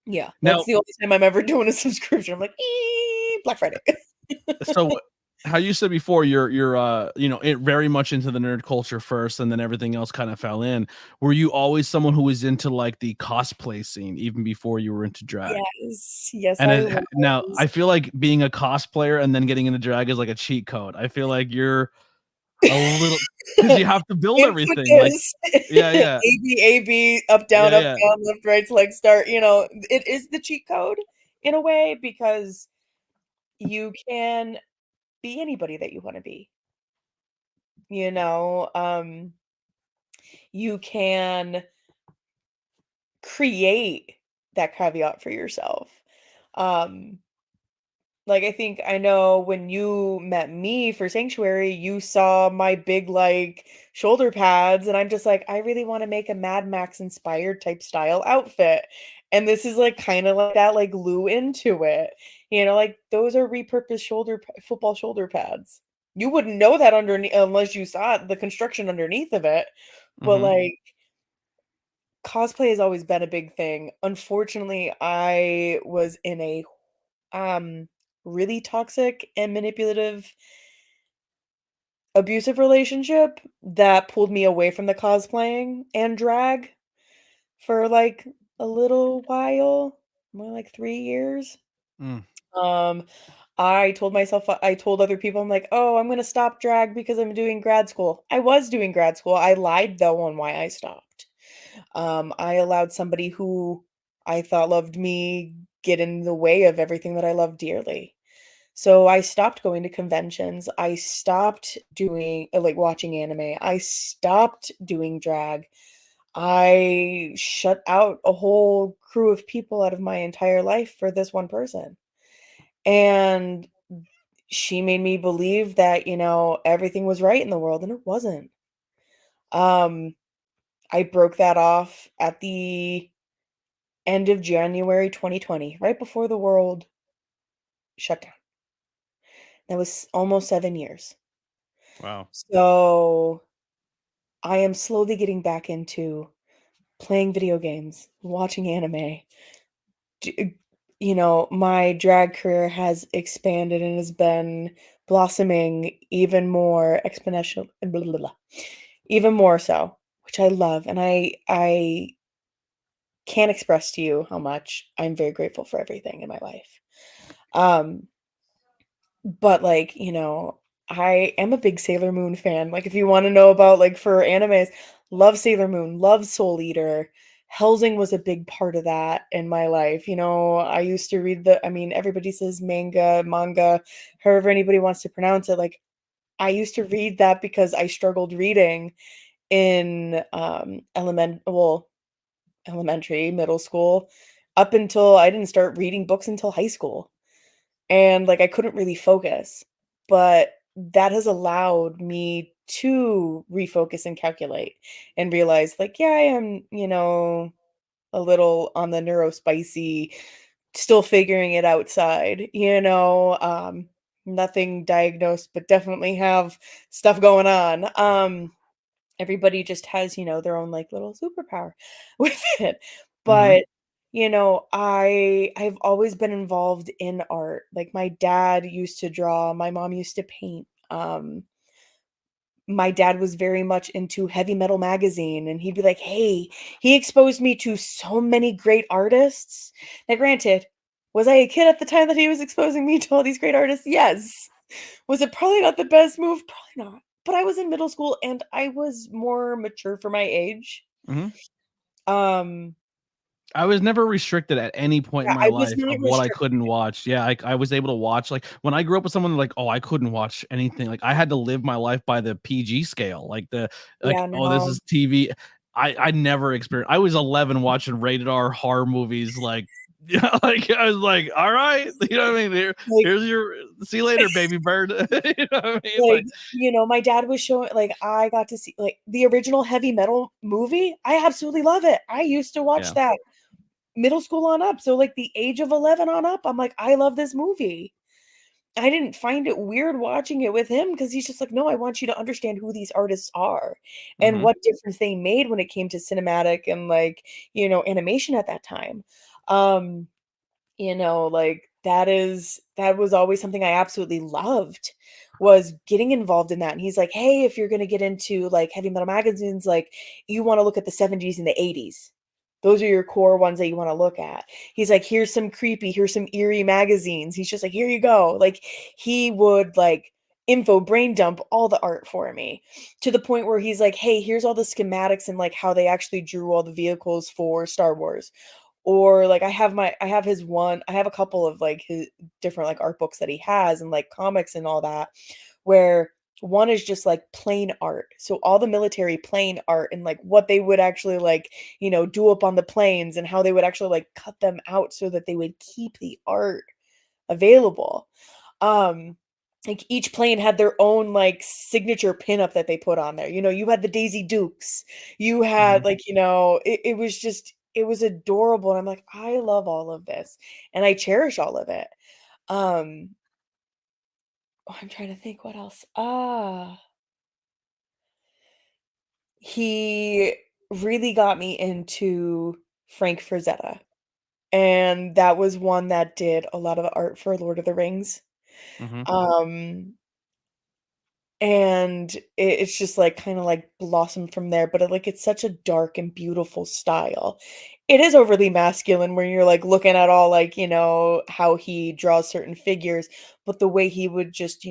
Yeah, Now, that's the only time I'm ever doing a subscription. I'm like, Black Friday. so how you said before, you're very much into the nerd culture first, and then everything else kind of fell in. Were you always someone who was into like the cosplay scene even before you were into drag? Yes, And I now was. I feel like being a cosplayer and then getting into drag is like a cheat code. I feel like you're a little, because you have to build Input everything. Like, this. yeah, yeah, AB, up, yeah, down, yeah. left, right, select, start. It is the cheat code in a way because you can be anybody that you want to be. You know, you can create that caveat for yourself. Um, like I know when you met me for Sanctuary, you saw my big like shoulder pads, and I'm just like, I really want to make a Mad Max inspired type style outfit. And this is like kind of like that, like glue into it. Like those are repurposed football shoulder pads. You wouldn't know that underneath unless you saw the construction underneath of it. But Mm-hmm. like cosplay has always been a big thing. Unfortunately, I was in a um really toxic and manipulative abusive relationship that pulled me away from the cosplaying and drag for like a little while, more like 3 years. Mm. Um I told other people, I'm like, "Oh, I'm going to stop drag because I'm doing grad school." I was doing grad school. I lied though on why I stopped. I allowed somebody who I thought loved me get in the way of everything that I love dearly. So I stopped going to conventions. I stopped doing like watching anime. I stopped doing drag. I shut out a whole crew of people out of my entire life for this one person. And she made me believe that, everything was right in the world and it wasn't. Um I broke that off at the end of January 2020, right before the world shut down. That was almost 7 years. Wow. So I am slowly getting back into playing video games, watching anime. My drag career has expanded and has been blossoming even more exponential, blah, blah, blah, even more so, which I love. And I can't express to you how much I'm very grateful for everything in my life. Um, But, like, I am a big Sailor Moon fan. Like, if you wanna know about, like, for animes, love Sailor Moon, love Soul Eater. Helsing was a big part of that in my life. I used to read everybody says manga, however anybody wants to pronounce it. Like, I used to read that because I struggled reading in, elementary, middle school, up until I didn't start reading books until high school. And, like, I couldn't really focus, but that has allowed me to refocus and calculate and realize, like, yeah, I am, a little on the neurospicy, still figuring it outside, nothing diagnosed, but definitely have stuff going on. Everybody just has, their own, like, little superpower with it. Mm-hmm. But, I've always been involved in art. Like, my dad used to draw, my mom used to paint. My dad was very much into Heavy Metal Magazine, and he'd be like, "Hey," he exposed me to so many great artists. Now, granted, was I a kid at the time that he was exposing me to all these great artists? Yes. Was it probably not the best move? Probably not. But I was in middle school and I was more mature for my age. Mm-hmm. Um, I was never restricted at any point in yeah, my I was life not of what I couldn't restricted. watch. Yeah, I was able to watch, like, when I grew up with someone like, oh, I couldn't watch anything. Like, I had to live my life by the PG scale. Yeah, Oh, this no. is TV. I never experienced. I was 11 watching rated R horror movies. Like, yeah, like I was like, all right, you know what I mean? Like Here's your see you later, baby bird. You know what I mean? like, Like, my dad was showing like, I got to see, like, the original Heavy Metal movie. I absolutely love it. I used to watch yeah. that middle school on up. So, like, the age of 11 on up, I'm like, I love this movie. I didn't find it weird watching it with him because he's just like, "No, I want you to understand who these artists are and Mm-hmm. what difference they made when it came to cinematic and, like, animation at that time." Like, that was always something I absolutely loved. was getting involved in that. And he's like, hey, if you're going to get into like heavy metal magazines, like you want to look at the 70s and the 80s. Those are your core ones that you want to look at. He's like, here's some creepy, here's some eerie magazines. He's just like, here you go. Like he would like info brain dump all the art for me, to the point where he's like, hey, here's all the schematics and like how they actually drew all the vehicles for Star Wars. Or like I have his one, I have a couple of like his different like art books that he has and like comics and all that, where one is just like plain art. So all the military plane art and like what they would actually like, do up on the planes and how they would actually like cut them out so that they would keep the art available. Um like each plane had their own like signature pinup that they put on there. You had the Daisy Dukes. You had Mhm. like, it was just, it was adorable. And I'm like, I love all of this and I cherish all of it. Um I'm trying to think what else. He really got me into Frank Frazetta. And that was one that did a lot of the art for Lord of the Rings. Mhm. Um and it's just like kind of like blossomed from there, but it's such a dark and beautiful style. It is overly masculine when you're like looking at all like, how he draws certain figures, but the way he would just,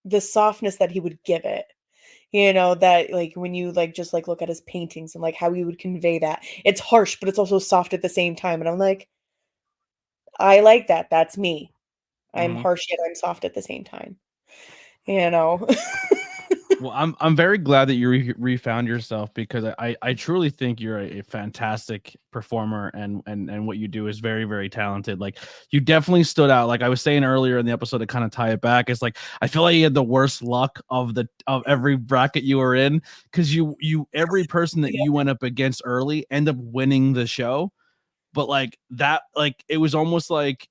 the softness that he would give it. That like when you like just like look at his paintings and like how he would convey that. It's harsh, but it's also soft at the same time. And I'm like, I like that. That's me. I'm Mhm. harsh yet I'm soft at the same time. You know? Well, I'm very glad that you refound yourself, because I truly think you're a fantastic performer, and what you do is very, very talented. Like, you definitely stood out. Like I was saying earlier in the episode, to kind of tie it back, it's like I feel like you had the worst luck of every bracket you were in, because every person that Yeah. you went up against early end up winning the show. But like that, like it was almost like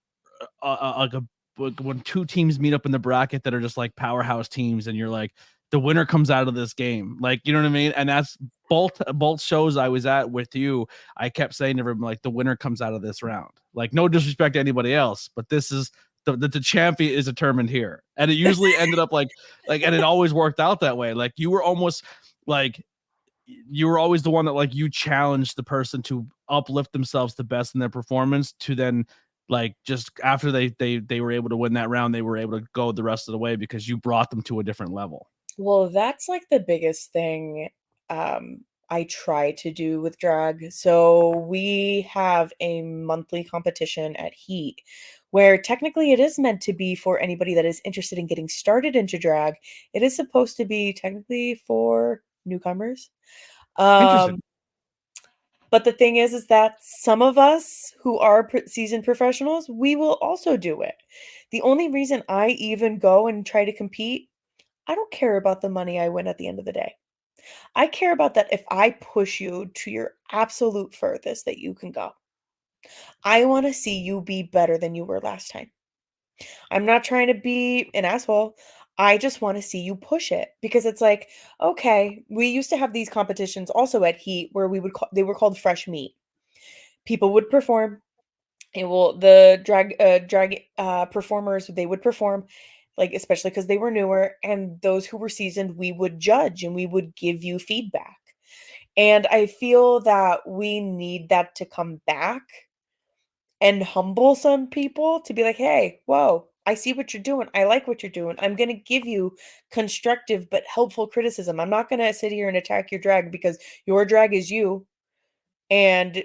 like a when two teams meet up in the bracket that are just like powerhouse teams, and you're like, the winner comes out of this game, like, you know what I mean? And that's both shows I was at with you. I kept saying to everyone, like, the winner comes out of this round. Like, no disrespect to anybody else, but this is the champion is determined here. And it usually ended up like, and it always worked out that way. Like, you were almost like, you were always the one that like you challenged the person to uplift themselves the best in their performance, to then like just after they were able to win that round, they were able to go the rest of the way because you brought them to a different level. Well, that's like the biggest thing um I try to do with drag. So we have a monthly competition at Heat where technically it is meant to be for anybody that is interested in getting started into drag. It is supposed to be technically for newcomers. Interesting. Um but the thing is that some of us who are seasoned professionals, we will also do it. The only reason I even go and try to compete, I don't care about the money I win at the end of the day. I care about that if I push you to your absolute furthest that you can go. I want to see you be better than you were last time. I'm not trying to be an asshole. I just want to see you push it because it's like, okay, we used to have these competitions also at Heat where they were called fresh meat. People would perform. And well, the drag performers, they would perform, like especially because they were newer, and those who were seasoned, we would judge and we would give you feedback. And I feel that we need that to come back and humble some people to be like, hey, whoa, I see what you're doing. I like what you're doing. I'm going to give you constructive but helpful criticism. I'm not going to sit here and attack your drag because your drag is you and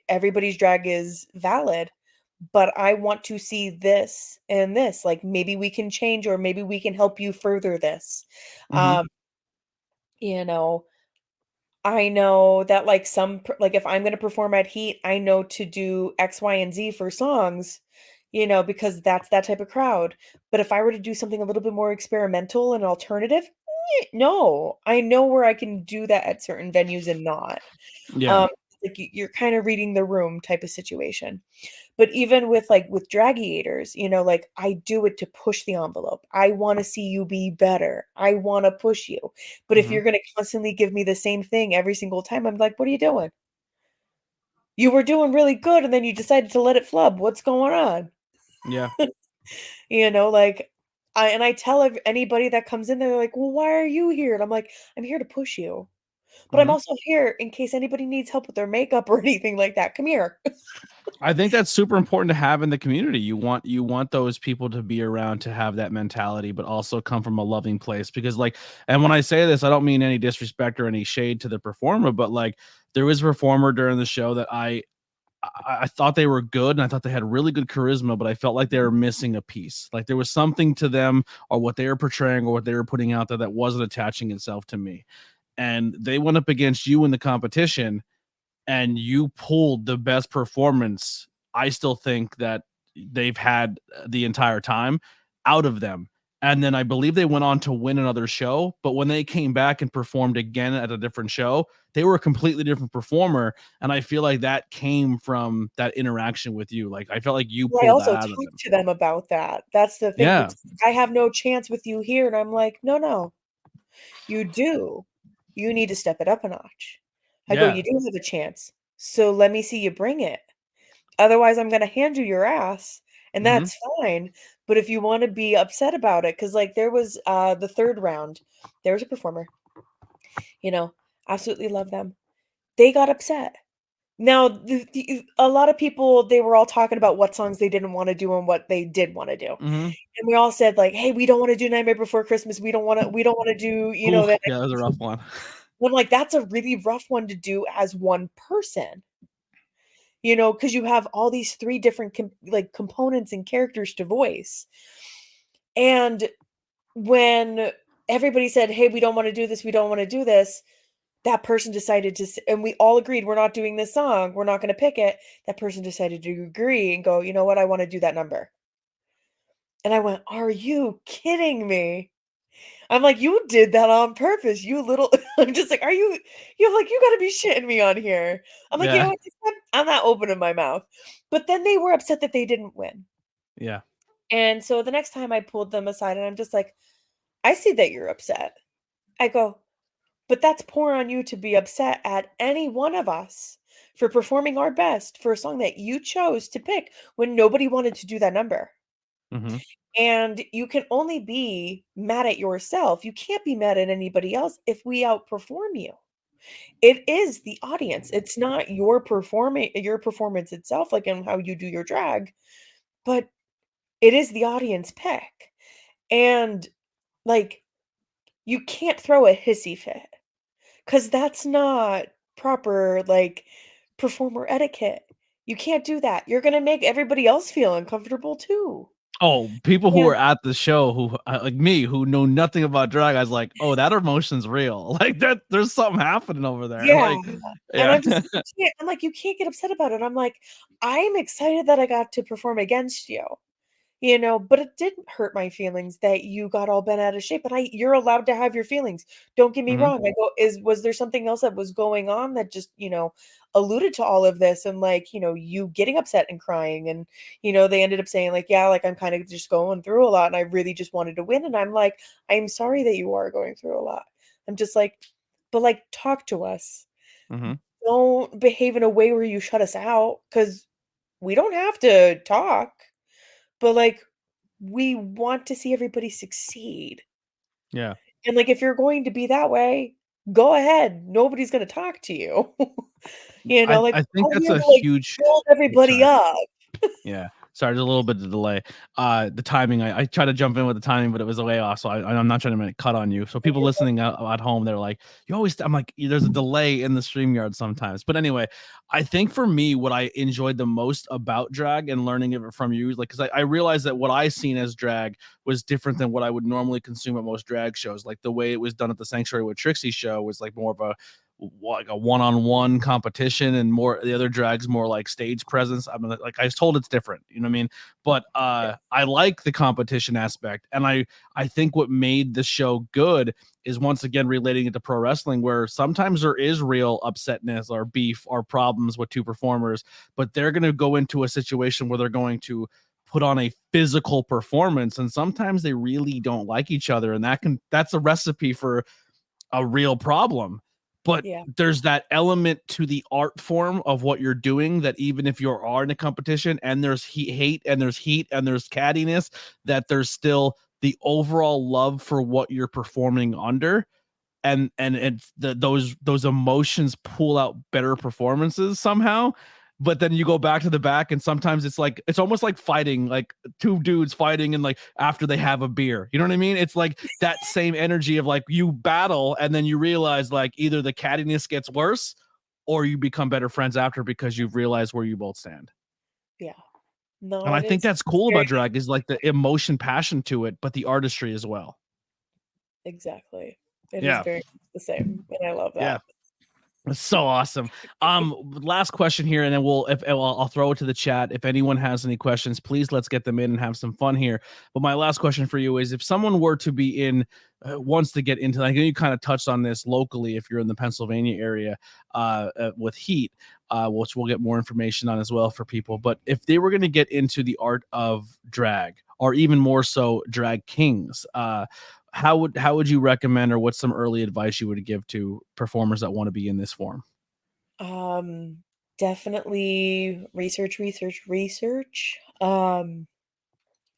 everybody's drag is valid, but I want to see this and this, like maybe we can change or maybe we can help you further this. Mm-hmm. um you know I know that like like if I'm going to perform at Heat, I know to do X, Y, and Z for songs, because that's that type of crowd. But if I were to do something a little bit more experimental and alternative, no, I know where I can do that at certain venues and not. Yeah. um like you're kind of reading the room type of situation. But even with dragiators, like I do it to push the envelope. I want to see you be better. I want to push you. But if Mm-hmm. you're going to constantly give me the same thing every single time, I'm like, what are you doing? You were doing really good and then you decided to let it flub. What's going on? Yeah. Like I tell anybody that comes in, they're like, well, why are you here? And I'm like, I'm here to push you. But I'm Mhm. also here in case anybody needs help with their makeup or anything like that. Come here. I think that's super important to have in the community. You want those people to be around to have that mentality, but also come from a loving place. Because like, and when I say this, I don't mean any disrespect or any shade to the performer, but like there was a performer during the show that I thought they were good and I thought they had really good charisma, but I felt like they were missing a piece. Like there was something to them or what they were portraying or what they were putting out there that wasn't attaching itself to me. And they went up against you in the competition and you pulled the best performance I still think that they've had the entire time out of them. And then I believe they went on to win another show, but when they came back and performed again at a different show, they were a completely different performer. And I feel like that came from that interaction with you. Like I felt like you Well, I pulled that also out of them. talked to them about that. That's the thing. Yeah. It's, I have no chance with you here. And I'm like, no, no, you do. You need to step it up a notch. I go, Yeah. you do have a chance. So let me see you bring it. Otherwise, I'm gonna hand you your ass, and Mm-hmm. that's fine. But if you wanna be upset about it, because like, there was, the 3rd round, there was a performer, you know, absolutely love them. They got upset. Now, a lot of people, they were all talking about what songs they didn't wanna do and what they did wanna do. Mm-hmm. And we all said like, "Hey, we don't wanna do Nightmare Before Christmas. We don't wanna do, Ooh, that." yeah, that was a rough one. I'm like, "That's a really rough one to do as one person." Because you have all these 3 different components and characters to voice. And when everybody said, "Hey, we don't wanna do this, we don't wanna do this," that person decided to s and we all agreed, "We're not doing this song, we're not gonna pick it." That person decided to agree and go, "You know what? I wanna do that number." And I went, "Are you kidding me?" I'm like, "You did that on purpose, you little." I'm just like, I'm like, "You gotta be shitting me on here." I'm like, "You know Yeah. what? I'm not opening my mouth." But then they were upset that they didn't win. Yeah. And so the next time I pulled them aside and I'm just like, "I see that you're upset." I go, "But that's poor on you to be upset at any one of us for performing our best for a song that you chose to pick when nobody wanted to do that number. Mm-hmm. And you can only be mad at yourself. You can't be mad at anybody else if we outperform you. It is the audience. It's not your performance itself, like in how you do your drag, but it is the audience pick. And like, you can't throw a hissy fit because that's not proper, like, performer etiquette. You can't do that. You're gonna make everybody else feel uncomfortable too. Oh, people who And were at the show who like me, who know nothing about drag, I was like, "Oh, that emotion's real." Like that there's something happening over there. yeah, Like, and yeah. I'm like, "You can't get upset about it." I'm like, "I'm excited that I got to perform against you." But it didn't hurt my feelings that you got all bent out of shape, and you're allowed to have your feelings. Don't get me Mhm. wrong. I go, was there something else that was going on that just, alluded to all of this and like, you getting upset and crying and, they ended up saying like, yeah, like I'm kind of just going through a lot and I really just wanted to win. And I'm like, I'm sorry that you are going through a lot. I'm just like, but like talk to us. Mhm. Don't behave in a way where you shut us out because we don't have to talk. But like we want to see everybody succeed. Yeah. And, like, if you're going to be that way, go ahead. Nobody's gonna talk to you. Like, I think I'm that's here a to, like, huge build oh, everybody sorry. up. Yeah. Sorry, there's a little bit of delay. The timing, I tried to jump in with the timing, but it was way off. So I'm not trying to make cut on you. So No, people you're good. listening at home, they're like, you always, I'm like, there's a delay in the StreamYard sometimes. But anyway, I think for me, what I enjoyed the most about drag and learning of it from you, like, because I realized that what I seen as drag was different than what I would normally consume at most drag shows. Like the way it was done at the Sanctuary with Trixie show was like more of a like a one-on-one competition and more the other drags more like stage presence. I mean, like I was told it's different, you know what I mean? But I like the competition aspect, and I think what made the show good is once again relating it to pro wrestling, where sometimes there is real upsetness or beef or problems with two performers, but they're going to go into a situation where they're going to put on a physical performance, and sometimes they really don't like each other, and that's a recipe for a real problem. But Yeah, there's that element to the art form of what you're doing that even if you are in a competition and there's hate and there's heat and there's cattiness, that there's still the overall love for what you're performing under, and it's those emotions pull out better performances somehow. But then you go back to the back, and sometimes it's almost like fighting, like two dudes fighting, and like after they have a beer, you know what I mean? It's like that same energy of like you battle, and then you realize like either the cattiness gets worse, or you become better friends after because you've realized where you both stand. Yeah. No, And I it think is that's cool very about drag is like the emotion, passion to it, but the artistry as well. exactly. It is Yeah. very the same, and I love Yeah. that. It's so awesome. Last question here, and then I'll throw it to the chat. If anyone has any questions, please let's get them in and have some fun here. But my last question for you is: if someone were to be wants to get into, I know you kind of touched on this locally, if you're in the Pennsylvania area, with heat, which we'll get more information on as well for people. But if they were going to get into the art of drag, or even more so, drag kings, how would you recommend, or what's some early advice you would give to performers that want to be in this form? Definitely research.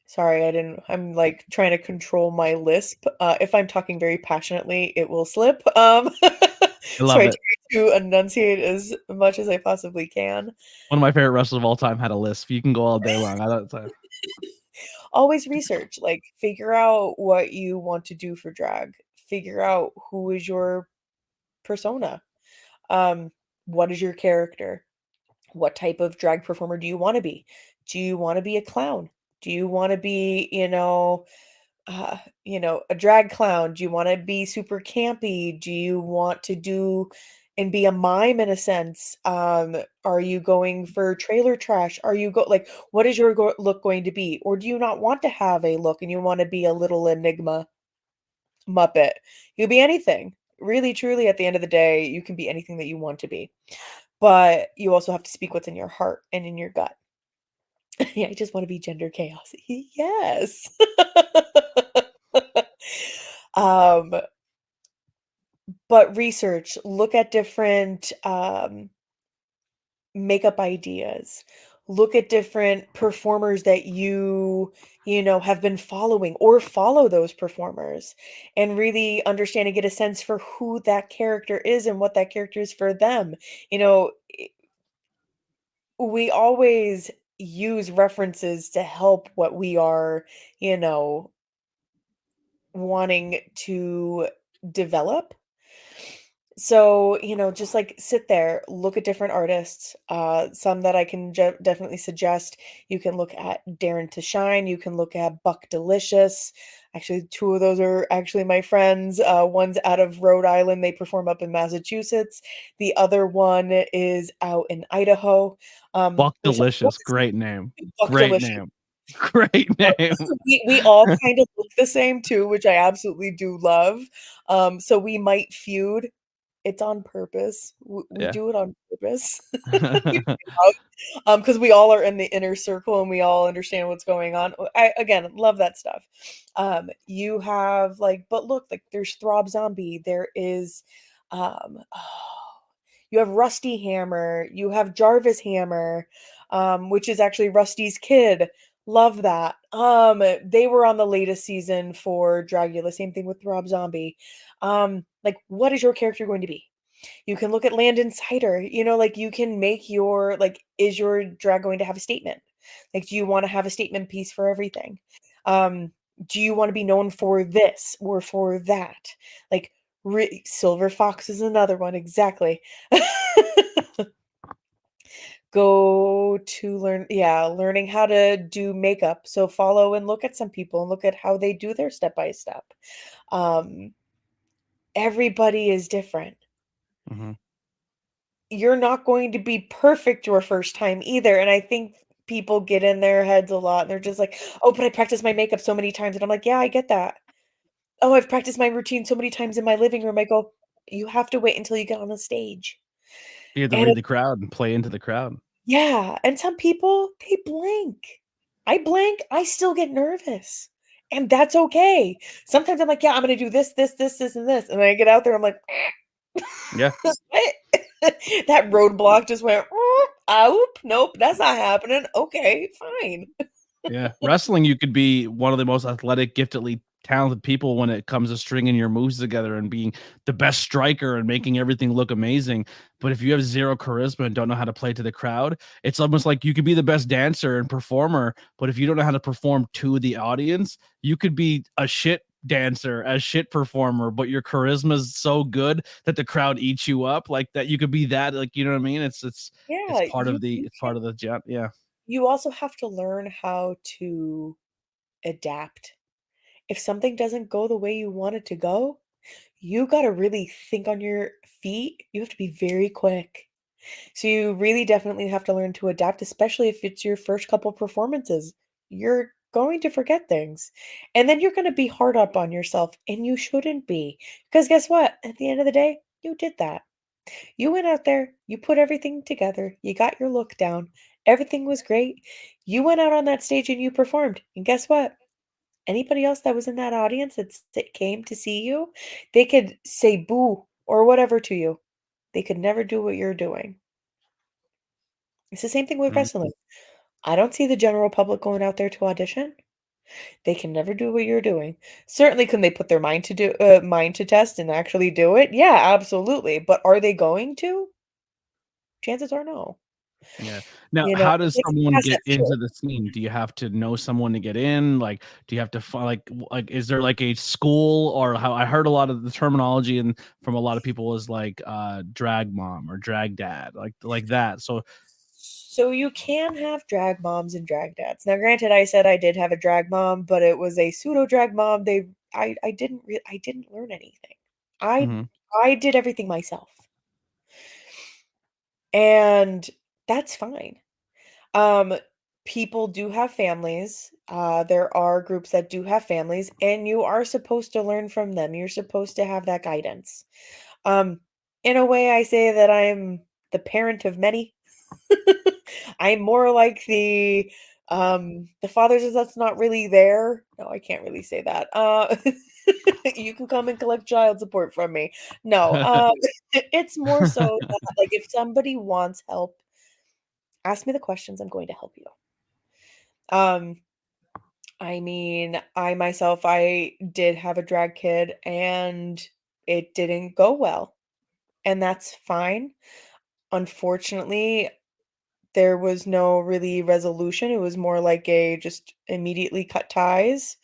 Sorry, I'm like trying to control my lisp. If I'm talking very passionately, it will slip. I So love I it. try to enunciate as much as I possibly can. One of my favorite wrestlers of all time had a lisp. You can go all day long. Always research, like figure out what you want to do for drag. Figure out who is your persona. Um, what is your character? What type of drag performer do you want to be? Do you want to be a clown? Do you want to be, a drag clown? Do you want to be super campy? Do you want to do and be a mime in a sense? Are you going for trailer trash? Are you like, what is your look going to be? Or do you not want to have a look and you want to be a little enigma Muppet? You'll be anything. Really, truly, at the end of the day, you can be anything that you want to be. But you also have to speak what's in your heart and in your gut. Yeah, I just want to be gender chaos. Yes. um, but research, look at different makeup ideas. Look at different performers that have been following, or follow those performers, and really understand and get a sense for who that character is and what that character is for them. You know, we always use references to help what we are, you know, wanting to develop. So, just like sit there, look at different artists. Some that I can definitely suggest. You can look at Darren to Shine. You can look at Buck Delicious. Actually, two of those are actually my friends. One's out of Rhode Island. They perform up in Massachusetts. The other one is out in Idaho. Buck Which Delicious, great name. Buck Great Delicious. name. Great name. We all kind of look the same too, which I absolutely do love. So we might feud. It's on purpose. We Yeah. do it on purpose. Because we all are in the inner circle and we all understand what's going on. I again love that stuff. You have but look, like there's Throb Zombie. There is, you have Rusty Hammer. You have Jarvis Hammer, which is actually Rusty's kid. Love that. They were on the latest season for Dragula. Same thing with Throb Zombie. Like, what is your character going to be? You can look at Landon Cider. Like you can make is your drag going to have a statement? Like, do you want to have a statement piece for everything? Do you want to be known for this or for that? Like, Silver Fox is another one. Exactly. Go to learning how to do makeup. So follow and look at some people and look at how they do their step by step. Everybody is different. Mm-hmm. You're not going to be perfect your first time either. And I think people get in their heads a lot and they're just like, oh, but I practiced my makeup so many times. And I'm like, yeah, I get that. Oh, I've practiced my routine so many times in my living room. I go, you have to wait until you get on the stage. You have to And read the crowd and play into the crowd. yeah. And some people, they blink. I blink. I still get nervous. And that's okay. Sometimes I'm like, yeah, I'm going to do this, this, this, this, and this. And then I get out there, I'm like, Yeah. that roadblock just went, oop, nope, that's not happening. Okay, fine. Yeah, wrestling, you could be one of the most athletic, giftedly talented people when it comes to stringing your moves together and being the best striker and making everything look amazing. But if you have zero charisma and don't know how to play to the crowd, it's almost like you could be the best dancer and performer, but if you don't know how to perform to the audience, you could be a shit dancer, a shit performer, but your charisma is so good that the crowd eats you up. Like that, you could be that. Like, you know what I mean? It's Yeah, part of the it's part of the jet. Yeah. you also have to learn how to adapt. If something doesn't go the way you want it to go, you gotta really think on your feet. You have to be very quick. So you really definitely have to learn to adapt, especially if it's your first couple performances. You're going to forget things. And then you're going to be hard up on yourself, and you shouldn't be. Because guess what? At the end of the day, you did that. You went out there, you put everything together, you got your look down, everything was great. You went out on that stage and you performed. And guess what? Anybody else that was in that audience that came to see you, they could say boo or whatever to you. They could never do what you're doing. It's the same thing with Mhm. wrestling. I don't see the general public going out there to audition. They can never do what you're doing. Certainly, can they put their mind to test and actually do it? Yeah, absolutely. But are they going to? Chances are no. Yeah. Now, You know, how it does takes a someone asset get for sure. into the scene? Do you have to know someone to get in? Like, do you have to find like is there like a school or how I heard a lot of the terminology and from a lot of people is like drag mom or drag dad, like that. So So you can have drag moms and drag dads. Now, granted, I said I did have a drag mom, but it was a pseudo drag mom. I didn't learn anything. I mhm, I did everything myself, and that's fine. Um, People do have families. There are groups that do have families, and you are supposed to learn from them. You're supposed to have that guidance. Um, in a way, I say that I'm the parent of many. I'm more like the fathers that's not really there. No, I can't really say that. You can come and collect child support from me. No, it's more so that like if somebody wants help, ask me the questions. I'm going to help you. Um, I mean, I myself, I did have a drag kid and it didn't go well, and that's fine. Unfortunately, there was no really resolution. It was more like a just immediately cut ties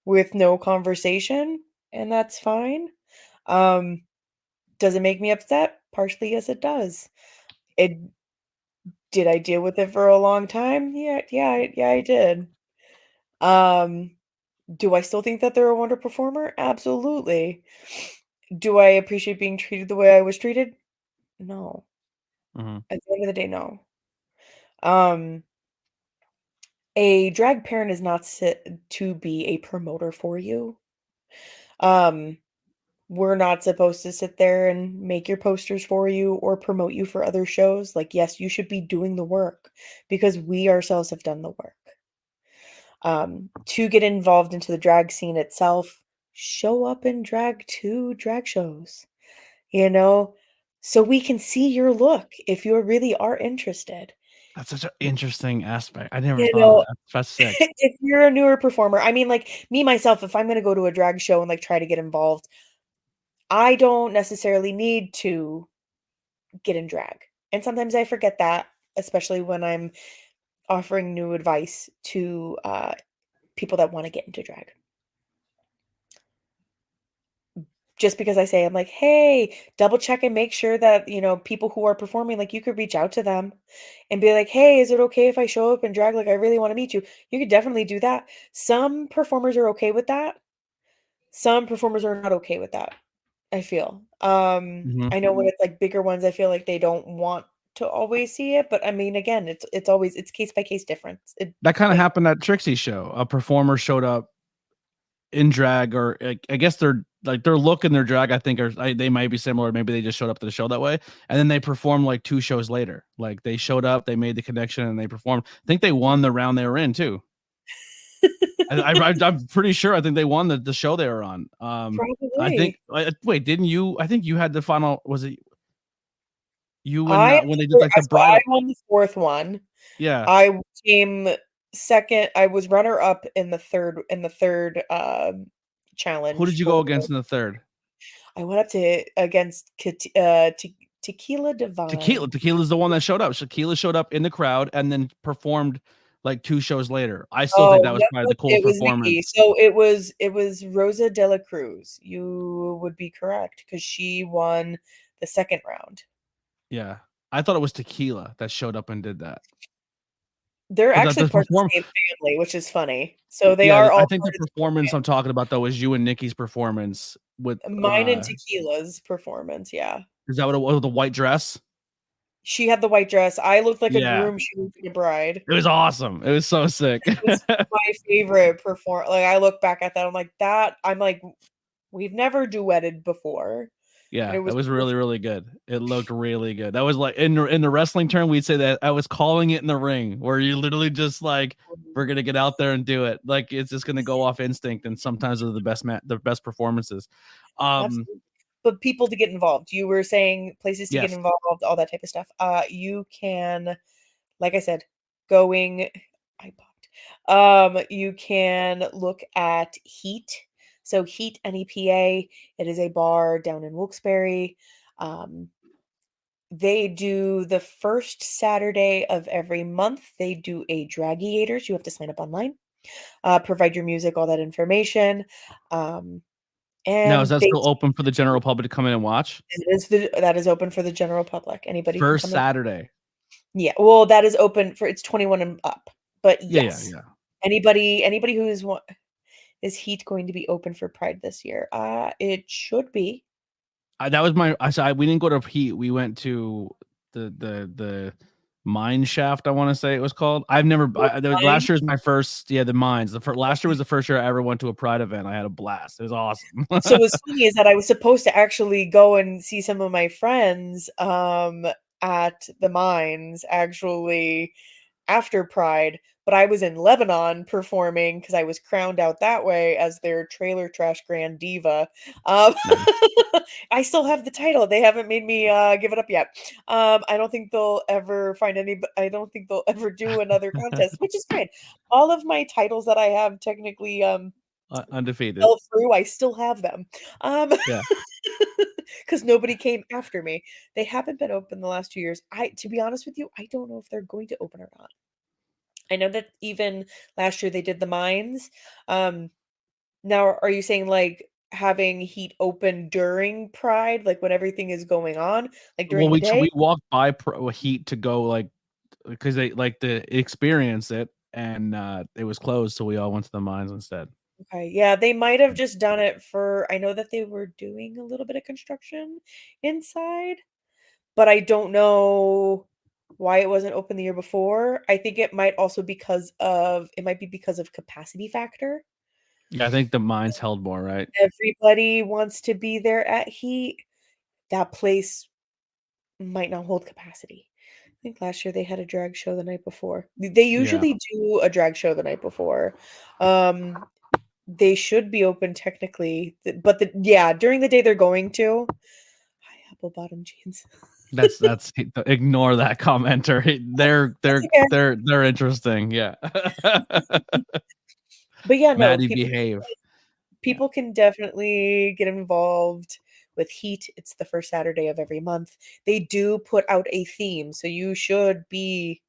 with no conversation, and that's fine. Um, does it make me upset? Partially, yes, it does. It did I deal with it for a long time? Yeah, I did. Um, do I still think that they're a wonder performer? Absolutely. Do I appreciate being treated the way I was treated? No. mhm. At the end of the day, no. Um, a drag parent is not to be a promoter for you. Um, we're not supposed to sit there and make your posters for you or promote you for other shows. Like, yes, you should be doing the work because we ourselves have done the work. To get involved into the drag scene itself, show up and drag to drag shows, you know, so we can see your look if you really are interested. That's such an interesting aspect. I never You thought of know, that. That's sick. if you're a newer performer, I mean, like me myself, if I'm gonna go to a drag show and like try to get involved, I don't necessarily need to get in drag. And sometimes I forget that, especially when I'm offering new advice to people that want to get into drag. Just because I say, I'm like, hey, double check and make sure that, people who are performing, like, you could reach out to them and be like, hey, is it okay if I show up and drag? Like, I really want to meet you. You could definitely do that. Some performers are okay with that. Some performers are not okay with that, I feel. Mhm. I know when it's like bigger ones, I feel like they don't want to always see it. But I mean, again, it's case by case difference. That kinda Like, happened at Trixie's show. A performer showed up in drag or I guess their look and their drag, I think they might be similar. Maybe they just showed up to the show that way, and then they performed like 2 shows later. Like they showed up, they made the connection, and they performed. I think they won the round they were in too. I'm pretty sure. I think they won the show they were on. I think. probably. Wait, didn't you? I think you had the final. Was it you I when they did like the so I bridal? won the fourth one. Yeah. I came second. I was runner up in the third Who challenge did you for. go against in the third? I went up to against Tequila Divine. Tequila's the one that showed up. Tequila showed up in the crowd and then performed like 2 shows later. I still think Oh, that was nope, probably the nope, coolest it was Nikki. performance. So it was Rosa de la Cruz. You would be correct because she won the second round. Yeah. I thought it was Tequila that showed up and did that. They're But actually the part of perform the same family, which is funny. So they yeah, are I all think the part of the same performance I'm talking about though was you and Nikki's performance with Mine and Tequila's performance, yeah. is that what it was, the white dress? She had the white dress. I looked like a Yeah. groom, she looked like a bride. It was awesome. It was so sick. It was my favorite like, I look back at that, I'm like, "We've never duetted before," and Yeah, it that was was really, perfect. really good. It looked really good. That was like in the wrestling term, we'd say that I was calling it in the ring, where you literally just like we're gonna get out there and do it. Like it's just gonna go off instinct, and sometimes they're the best performances. Absolutely. But people to get involved. You were saying places to get Yes. involved, all that type of stuff. You can, like I said, going I popped. You can look at Heat. So Heat NEPA, it is a bar down in Wilkes-Barre. Um, they do the first Saturday of every month. They do a Dragiators. You have to sign up online, provide your music, all that information. Um, Now, is and that they still open for the general public to come in and watch? that is open for the general public. Anybody can First come in. Saturday. Yeah, well, that is open for it's 21 and up. But Yeah. yes, anybody who is Heat going to be open for Pride this year? It should be. That was my. We didn't go to Heat. We went to the mine shaft. I want to say it was called. I've never. Fine. Last year was my first. Yeah, the mines. Last year Okay. was the first year I ever went to a Pride event. I had a blast. It was awesome. So what's funny is that I was supposed to actually go and see some of my friends at the mines actually after Pride, but I was in Lebanon performing because I was crowned out that way as their trailer trash grand diva. Um, Nice. I still have the title. They haven't made me give it up yet. I don't think they'll ever find any. I don't think they'll ever do another contest, which is fine. All of my titles that I have technically Undefeated. fell through. I still have them. Yeah. Because nobody came after me. They haven't been open the last 2 years. To be honest with you, I don't know if they're going to open or not. I know that even last year they did the mines. Um, Now are you saying, like, having Heat open during Pride, like, when everything is going on, like, Well, during the day? we walked by Heat to go like because they like to experience it, and it was closed, so we all went to the mines instead. Okay, yeah, they might have just done it for I know that they were doing a little bit of construction inside, but I don't know why it wasn't open the year before. I think it might be because of capacity factor. Yeah, I think the mines held more, right? Everybody wants to be there at Heat. That place might not hold capacity. I think last year they had a drag show the night before. They Yeah. usually do a drag show the night before. Um, they should be open technically, but yeah, during the day they're going to. Hi, apple bottom jeans. That's ignore that commenter. That's okay. They're interesting. Yeah. But yeah, no, Maddie, behave. Yeah. people can definitely get involved with Heat. It's the first Saturday of every month. They do put out a theme, so you should be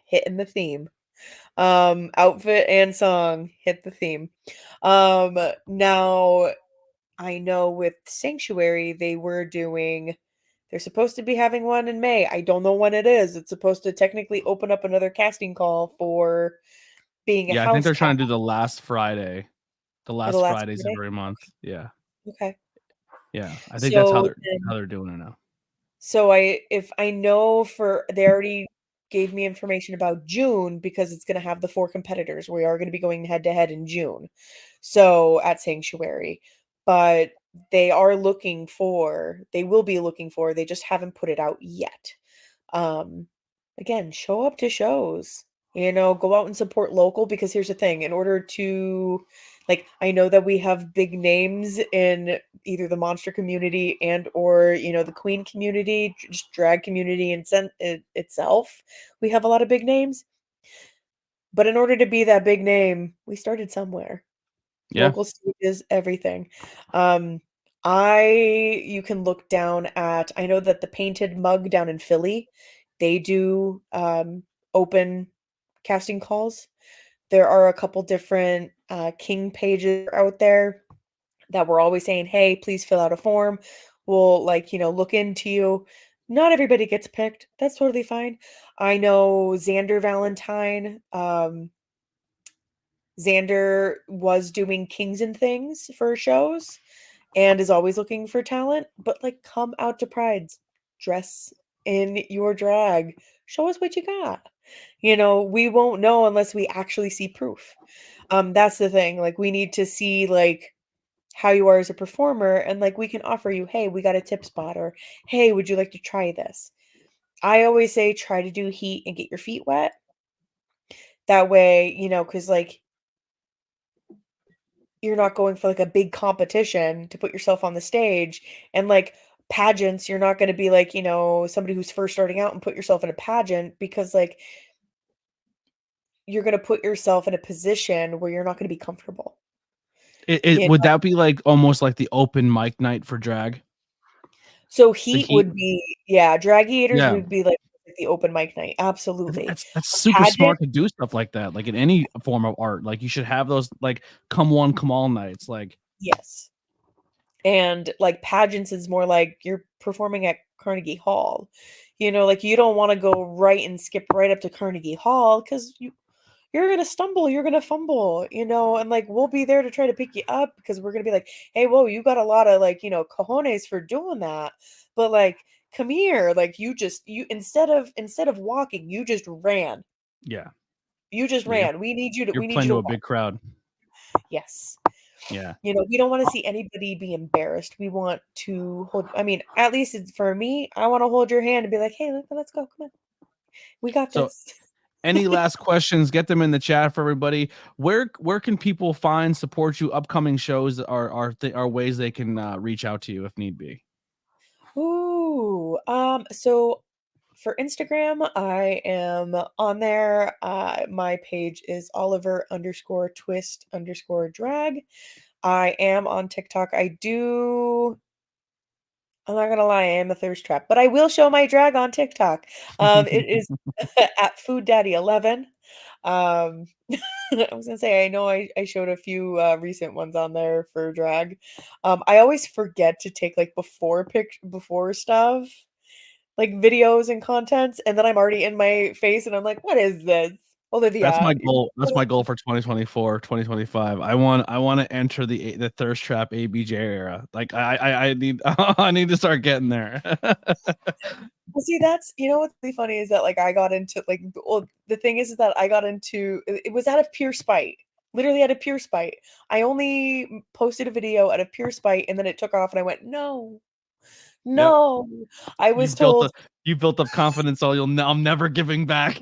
hitting the theme. Outfit and song, hit the theme. Now I know with Sanctuary they're supposed to be having one in May. I don't know when it is. It's supposed to technically open up another casting call for being a Yeah, I think house they're trying cat to do the last Friday. The for the last last Fridays of Friday. every month. Yeah. Okay. Yeah. I think that's So how they're doing it now. So if I know for they already gave me information about June because it's going to have the 4 competitors. We are going to be going head to head in June. So at Sanctuary, but they will be looking for, they just haven't put it out yet. Um Again, show up to shows. Go out and support local because here's the thing, in order to like I know that we have big names in either the monster community and or the queen community, just drag community and itself. We have a lot of big names. But in order to be that big name, we started somewhere. Yeah. Local stages, everything. You can look down at, I know that the Painted Mug down in Philly, they do open casting calls. There are a couple different King pages out there that we're always saying, hey, please fill out a form. We'll look into you. Not everybody gets picked. That's totally fine. I know Xander Valentine. Xander was doing Kings and Things for shows and is always looking for talent, but come out to Prides, dress in your drag, show us what you got. We won't know unless we actually see proof. That's the thing. We need to see how you are as a performer, and we can offer you, hey, we got a tip spot, or hey, would you like to try this? I always say try to do heat and get your feet wet. That way, because you're not going for a big competition to put yourself on the stage, and pageants, you're not going to be somebody who's first starting out and put yourself in a pageant, because you're going to put yourself in a position where you're not going to be comfortable. Would that be almost like the open mic night for drag? So heat would be, drag eaters would be the open mic night. Absolutely. That's super smart to do stuff like that. In any form of art, you should have those come one, come all nights. Yes. And pageants is more like you're performing at Carnegie Hall. You don't want to go right and skip right up to Carnegie Hall, because you're going to stumble, you're going to fumble, and we'll be there to try to pick you up, because we're going to be like, hey, whoa, you got a lot of cojones for doing that. But come here, you instead of walking, you just ran. Yeah. You just ran. We need you to, you're playing to a big crowd. Yes. Yeah. We don't want to see anybody be embarrassed. We want to hold, at least for me, I want to hold your hand and be like, hey, let's go. Come on. We got this. Any last questions? Get them in the chat for everybody. Where can people find, support you? Upcoming shows are ways they can reach out to you if need be. Ooh. So for Instagram, I am on there. My page is Oliver_twist_drag. I am on TikTok. I'm not gonna lie, I am a thirst trap, but I will show my drag on TikTok. It is at Food Daddy 11. I was gonna say, I know I showed a few recent ones on there for drag. I always forget to take before stuff, videos and contents, and then I'm already in my face, and I'm like, what is this? Olivia. That's my goal. That's my goal for 2024, 2025. I want to enter the thirst trap ABJ era. I need I need to start getting there. Well, see, that's, what's really funny is that I got into the thing is that I got into it was out of pure spite. Literally out of pure spite. I only posted a video out of pure spite, and then it took off, and I went, no. Yep. I was told you built up confidence, I'm never giving back.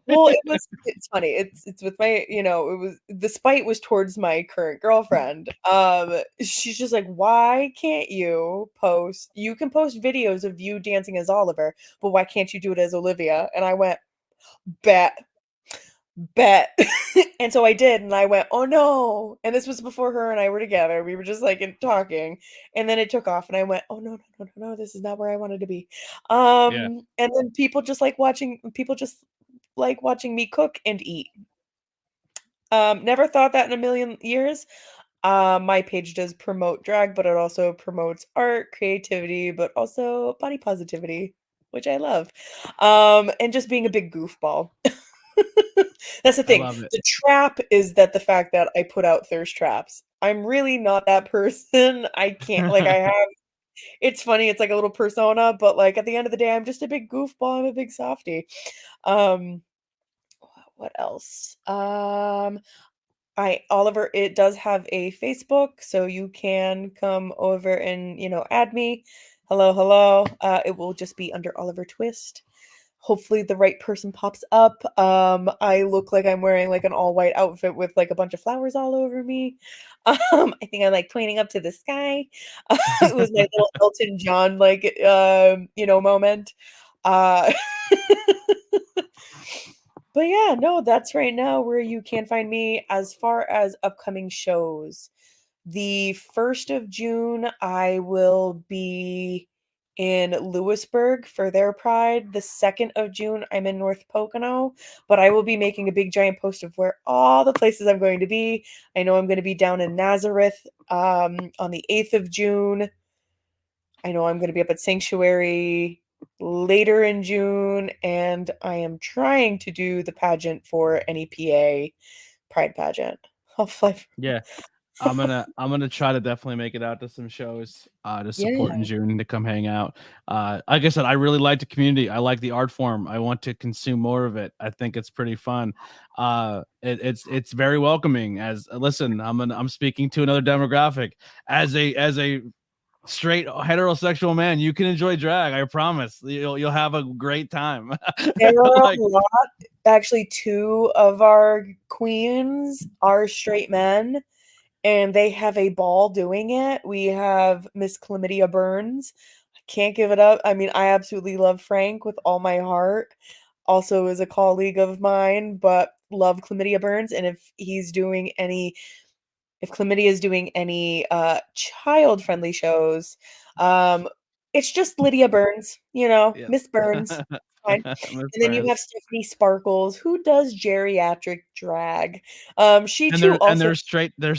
Well, it's funny. It's with my, it was, the spite was towards my current girlfriend. She's just like, why can't you can post videos of you dancing as Oliver, but why can't you do it as Olivia? And I went, bet. And so I did, and I went, oh no. And this was before her and I were together. We were just talking, and then it took off, and I went, oh no, this is not where I wanted to be. And then people just like watching me cook and eat. Never thought that in a million years. My page does promote drag, but it also promotes art, creativity, but also body positivity, which I love. And just being a big goofball. That's the thing. The trap is that the fact that I put out thirst traps. I'm really not that person. I can't, it's funny, it's like a little persona, but at the end of the day, I'm just a big goofball. I'm a big softie. What else? Oliver, it does have a Facebook, so you can come over and, add me. Hello. It will just be under Oliver Twist. Hopefully the right person pops up. I look like I'm wearing an all white outfit with a bunch of flowers all over me. I think I'm pointing up to the sky. It was my little Elton John moment. But yeah, no, that's right now where you can find me. As far as upcoming shows, the 1st of June, I will be in Lewisburg for their Pride. The 2nd of June, I'm in North Pocono, but I will be making a big giant post of where all the places I'm going to be. I know I'm going to be down in Nazareth on the 8th of June. I know I'm going to be up at Sanctuary later in June, and I am trying to do the pageant for NEPA Pride pageant. I'll fly. Yeah. I'm gonna try to definitely make it out to some shows to support in Yeah. June to come hang out. Like I said, I really like the community. I like the art form. I want to consume more of it. I think it's pretty fun. It's very welcoming. As listen, I'm speaking to another demographic. As a straight heterosexual man, you can enjoy drag. I promise. You'll have a great time. There are a Like, lot. Actually, two of our queens are straight men, and they have a ball doing it. We have Miss Chlamydia Burns. I can't give it up. I mean, I absolutely love Frank with all my heart. Also is a colleague of mine, but love Chlamydia Burns. And if Chlamydia is doing any child-friendly shows, um, it's just Lydia Burns, yeah. Miss Burns. Fine. Miss And then you Burns. have Stephanie Sparkles, who does geriatric drag. She And too also they're straight. They're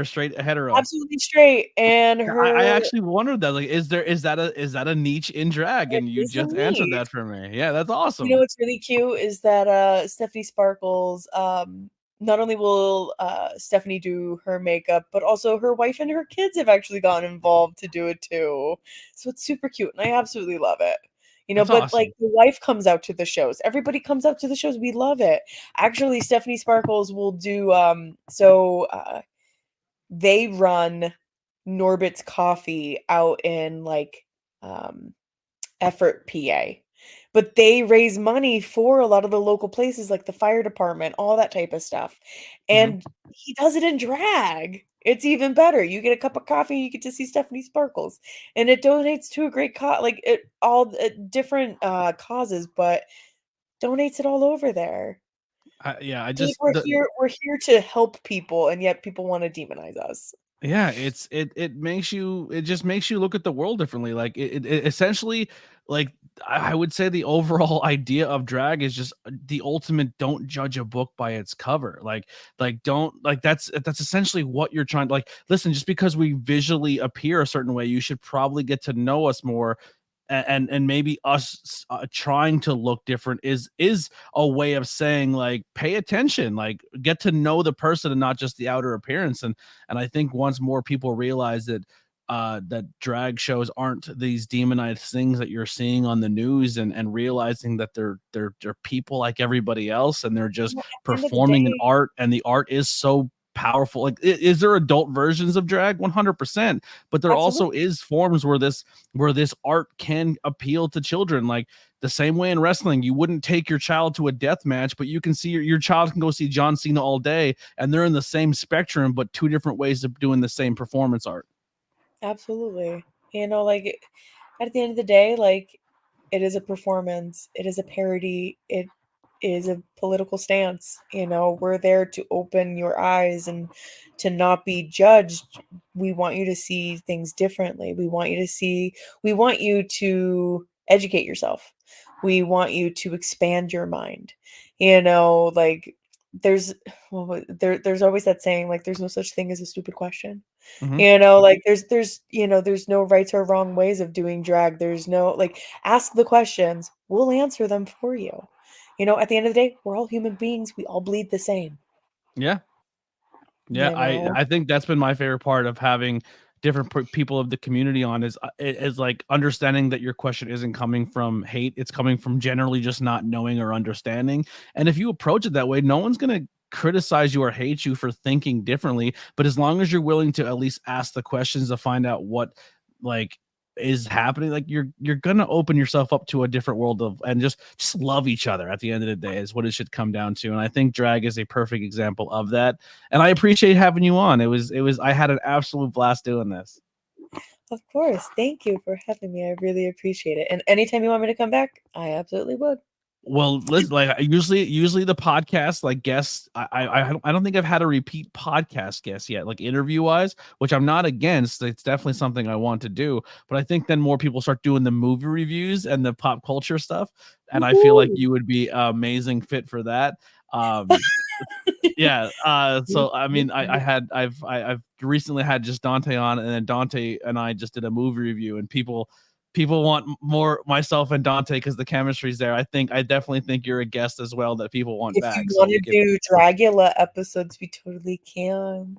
straight hetero. absolutely straight, and Yeah, I her actually wondered that. Like, is that a niche in drag? it And you is a just answered niche. that for me. Yeah, that's You know awesome. what's really cute is that Stephanie Sparkles, not only will Stephanie do her makeup, but also her wife and her kids have actually gotten involved to do it too. So it's super cute, and I absolutely love it. That's But like awesome. the wife comes out to the shows. Everybody comes out to the shows. We love it. Actually, Stephanie Sparkles will do they run Norbit's Coffee out in like um Effort, PA. But they raise money for a lot of the local places like the fire department, all that type of stuff. Hmm. And he does it in drag. It's even better. You get a cup of coffee, you get to see Stephanie Sparkles. And it donates to a great cause, like it all different causes, but donates it all over there. Yeah, I It's like just the we're here to help people, and yet people want to demonize us. Yeah, it just makes you look at the world differently. Like it essentially, like I would say the overall idea of drag is just the ultimate don't judge a book by its cover. Like don't like that's essentially what you're trying to like listen, just because we visually appear a certain way, you should probably get to know us more, and maybe us trying to look different is a way of saying like pay attention, like get to know the person and not just the outer appearance. And I think once more people realize that that drag shows aren't these demonized things that you're seeing on the news, and realizing that they're people like everybody else, and they're just Well, at the end of the performing an day, art, and the art is so powerful. Like, is there adult versions of drag? 100%. But there also absolutely. is forms where this art can appeal to children. Like the same way in wrestling, you wouldn't take your child to a death match, but you can see your child can go see John Cena all day, and they're in the same spectrum, but two different ways of doing the same performance art. Absolutely. Like at the end of the day, like it is a performance, it is a parody, it is a political stance. We're there to open your eyes and to not be judged. We want you to see things differently. We want you to educate yourself. We want you to expand your mind. Like there's there's always that saying like there's no such thing as a stupid question. Hmm. Like there's no rights or wrong ways of doing drag. There's no like ask the questions. We'll answer them for you. At the end of the day, we're all human beings. We all bleed the same, Yeah. Yeah, you I know? I think that's been my favorite part of having different people of the community on is like understanding that your question isn't coming from hate, it's coming from generally just not knowing or understanding. And if you approach it that way, no one's going to criticize you or hate you for thinking differently, but as long as you're willing to at least ask the questions to find out what like is happening, like you're gonna open yourself up to a different world of, and just love each other at the end of the day is what it should come down to. And I think drag is a perfect example of that, and I appreciate having you on. It was I had an absolute blast doing this. Of course. Thank you for having me. I really appreciate it. And anytime you want me to come back, I absolutely would. Well, listen, like usually the podcast like guests, I don't think I've had a repeat podcast guest yet, like interview wise, which I'm not against. It's definitely something I want to do, but I think then more people start doing the movie reviews and the pop culture stuff, and I feel like Woohoo! you would be an amazing fit for that. Um, yeah. So I mean, I've recently had just Dante on, and then Dante and I just did a movie review, and people want more myself and Dante because the chemistry's there. I definitely think you're a guest as well that people want If you back. So want we to could. do Dragula episodes, we totally can.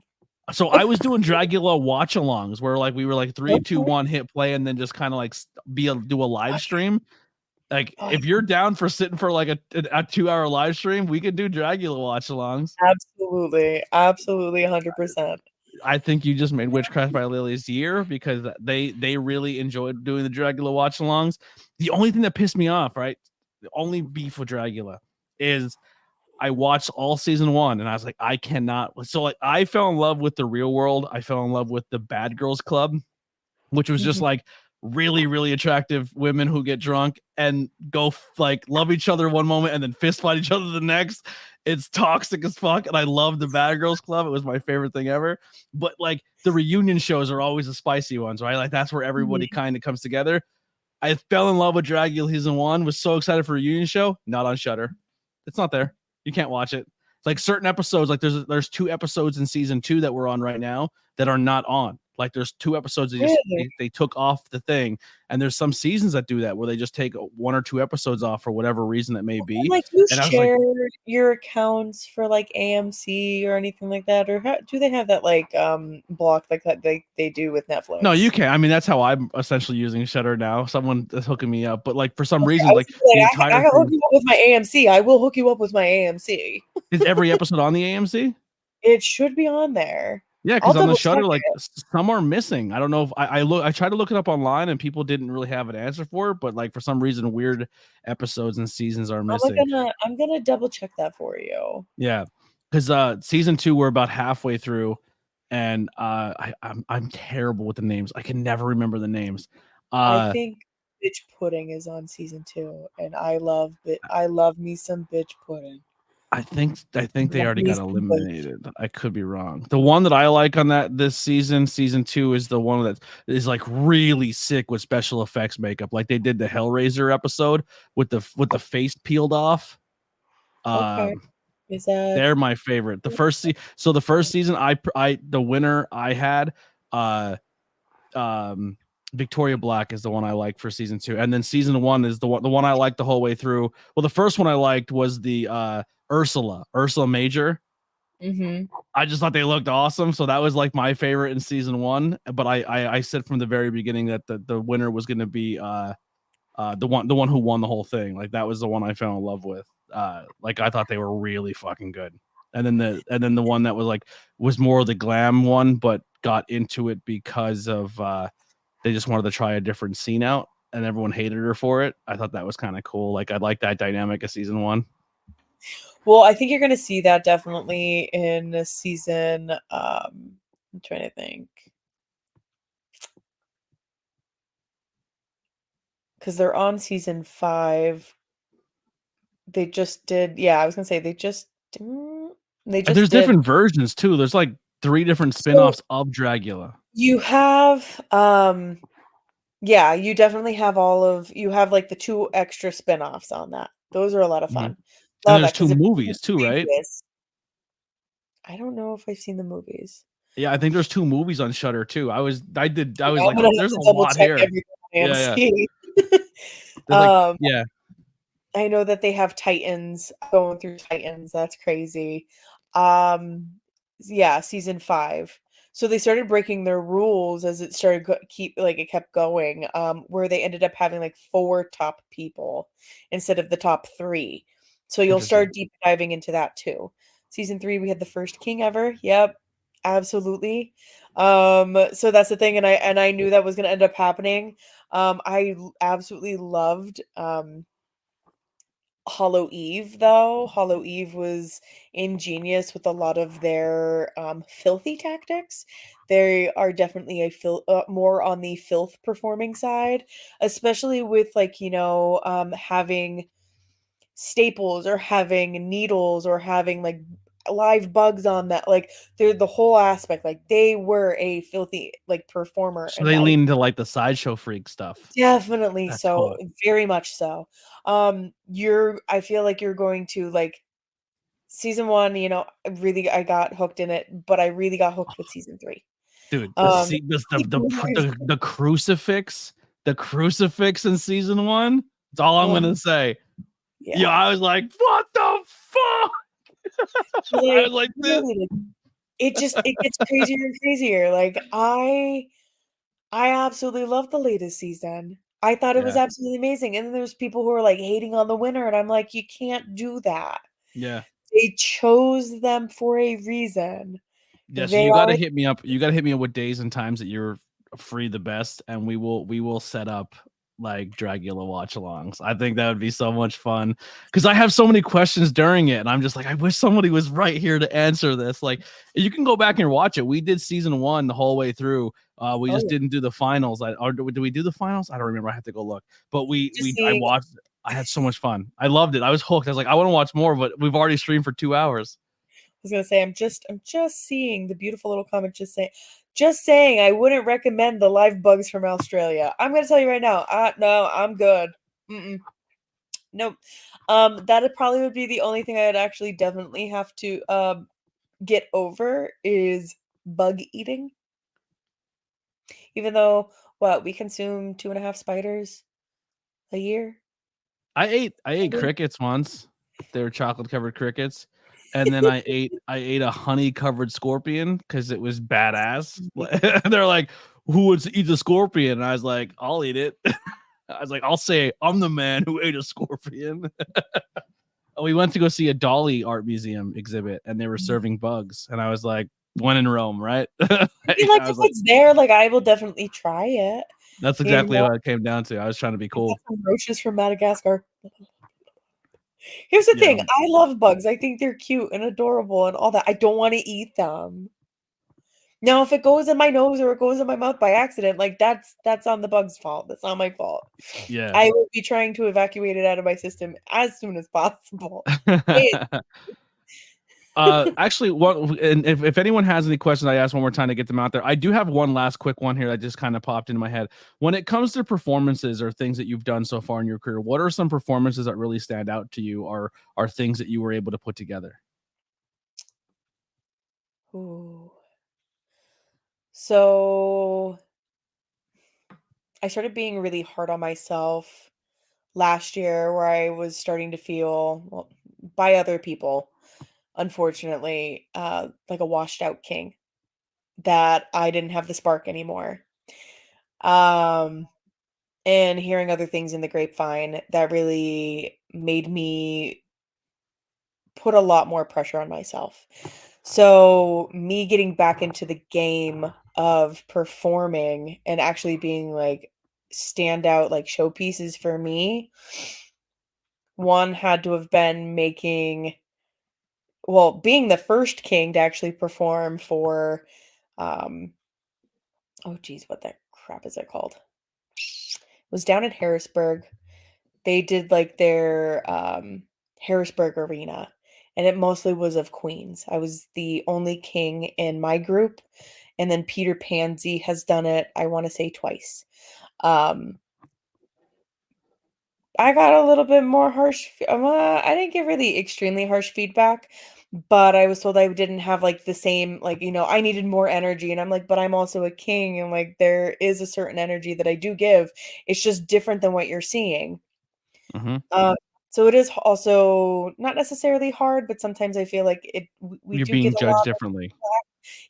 So I was doing Dragula watch-alongs where like we were like three, two, Okay. one, hit play, and then just kind of like do a live stream. Like Oh, if you're down for sitting for like a 2-hour live stream, we could do Dragula watch-alongs. absolutely. Absolutely 100%. I think you just made Witchcraft by Lily's year because they really enjoyed doing the Dragula watch-alongs. The only thing that pissed me off, right? The only beef with Dragula is I watched all season 1 and I was like, I cannot. So like I fell in love with the real world. I fell in love with the Bad Girls Club, which was just Mhm. like really, really attractive women who get drunk and go like love each other one moment and then fist fight each other the next. It's toxic as fuck. And I love the Bad Girls Club. It was my favorite thing ever. But like the reunion shows are always the spicy ones, right? Like that's where everybody Mhm. kind of comes together. I fell in love with Dragula season 1, was so excited for a reunion show, not on Shudder. It's not there. You can't watch it. It's like certain episodes, like there's 2 episodes in season 2 that we're on right now that are not on. Like there's 2 episodes Really? they took off the thing, and there's some seasons that do that where they just take 1 or 2 episodes off for whatever reason that may And, be. like, you And I was like, share your accounts for, like, AMC or anything like that? Or how do they have that, like, block like that they do with no, you Netflix? can't. I mean, that's how I'm essentially using Shutter now. Someone is hooking me up, but like for some Okay, reason, I was like the like, I entire can hook thing you up with my AMC. I will hook you up with my AMC. is every episode on the AMC. It should be on there. Yeah, I'll because on the double check Shutter, like it. some are missing. I don't know if I tried to look it up online and people didn't really have an answer for it, but like for some reason, weird episodes and seasons are missing. I'm gonna double check that for you. Yeah, because season 2 we're about halfway through, and I'm terrible with the names. I can never remember the names. I Uh, think Bitch Pudding is on season 2, and I love me some bitch pudding. I think they Love already me got some bitch. eliminated. I could be wrong. The one that I like on that this season 2 is the one that is like really sick with special effects makeup. Like they did the Hellraiser episode with the face peeled off. Okay. Um, Is that they're my favorite. So the first season, I the winner I had, uh, um, Victoria Black is the one I like for season 2, and then season 1 is the one I liked the whole way through. Well, the first one I liked was the Ursula Major. Mhm. I just thought they looked awesome, so that was like my favorite in season 1. But I said from the very beginning that the winner was going to be the one who won the whole thing. Like that was the one I fell in love with. Like I thought they were really fucking good. And then the one that was more the glam one, but got into it because of they just wanted to try a different scene out, and everyone hated her for it. I thought that was kind of cool. Like I like that dynamic of season 1. Well, I think you're gonna see that definitely in this season, I'm trying to think. Because 'Cause they're on season 5. They just did yeah, I was gonna say they And just there's did. different versions too. There's like 3 different So, spin-offs of Dragula. you have, yeah, you definitely have you have, like, the 2 extra spinoffs on that. Those are a lot of Mhm. fun. And Love there's that 2 because if you movies too, right? previous I don't know if I've seen the movies. Yeah, I think there's 2 movies on Shudder too. I was Yeah, I'm like, gonna "Oh, have there's to a double lot check here." everything on Yeah, yeah. AMC. There's like Um, yeah. I know that they have Titans, going through Titans, that's crazy. Um, yeah, season 5. So they started breaking their rules as it started it kept going, where they ended up having, like, 4 top people instead of the top 3. So you'll Interesting. start deep diving into that too. Season 3, we had the first king ever. Yep, absolutely. So that's the thing, and I knew that was gonna end up happening. Absolutely loved, Hollow Eve, though. Hollow Eve was ingenious with a lot of their filthy tactics. They are definitely more on the filth performing side, especially with, like, having staples or having needles or having like live bugs on that. Like they're the whole aspect. Like they were a filthy like performer, So and they I lean into like the sideshow freak stuff. definitely That's so, cool. very much so. I feel like you're going to like season 1, really I got hooked in it, but I really got hooked with season 3. Dude, Um, the crucifix in season 1. That's all I'm gonna say. Yeah, yeah. I was like, what the fuck? I Like, was like, this. literally, it gets crazier and crazier. Like, I absolutely love the latest season. I thought it was Yeah, absolutely amazing, and then there's people who are, like, hating on the winner, and I'm like, "You can't do that." yeah. They chose them for a reason. Yeah, so They you gotta are hit me up. You gotta hit me up with days and times that you're free the best, and we will set up like Dragula watch alongs. I think that would be so much fun because I have so many questions during it, and I'm just like, I wish somebody was right here to answer this. Like, you can go back and watch it. We did season 1 the whole way through. We Oh, just yeah. didn't do the finals. Or did we do the finals? I don't remember. I have to go look. But Just I seeing watched. I had so much fun. I loved it. I was hooked. I was like, I want to watch more, but we've already streamed for 2 hours. I was gonna say, I'm just seeing the beautiful little comment just saying I wouldn't recommend the live bugs from Australia. I'm gonna tell you right now, no, I'm good. Mm-mm. Nope. That probably would be the only thing I would actually definitely have to get over is bug eating. Even though what we consume 2.5 spiders a year. I ate crickets once. They were chocolate covered crickets. And then I ate a honey covered scorpion because it was badass. They're like, who would eat the scorpion? And I was like, I'll eat it. I was like, I'll say I'm the man who ate a scorpion. We went to go see a Dolly art museum exhibit and they were serving bugs. And I was like, when in Rome, right? I feel I like if was like, it's there, like I will definitely try it. that's You exactly know, what it came down to. I was trying to be I got cool. some roaches from Madagascar. Here's the Yeah. thing, I love bugs. I think they're cute and adorable and all that. I don't want to eat them. Now, if it goes in my nose or it goes in my mouth by accident, like that's on the bug's fault. That's not my fault. Yeah. I will be trying to evacuate it out of my system as soon as possible. It Actually, what and if anyone has any questions, I ask one more time to get them out there. I do have one last quick one here that just kind of popped into my head. When it comes to performances or things that you've done so far in your career, what are some performances that really stand out to you, or are things that you were able to put together? Ooh. So I started being really hard on myself last year where I was starting to feel, well, by other people, unfortunately, like a washed out king, that I didn't have the spark anymore. Um, and hearing other things in the grapevine that really made me put a lot more pressure on myself. So, me getting back into the game of performing and actually being like standout like showpieces for me, one had to have been being the first king to actually perform for um oh geez, what the crap is it called? It was down in Harrisburg. They did like their Harrisburg arena, and it mostly was of queens. I was the only king in my group, and then Peter Pansy has done it, I want to say twice. Um, I got a little bit more I didn't get really extremely harsh feedback, but I was told I didn't have like the same, like, I needed more energy. And I'm like, but I'm also a king. And like, there is a certain energy that I do give. It's just different than what you're seeing. Mm-hmm. Uh, so it is also not necessarily hard, but sometimes I feel like we You're do get being a judged lot of differently.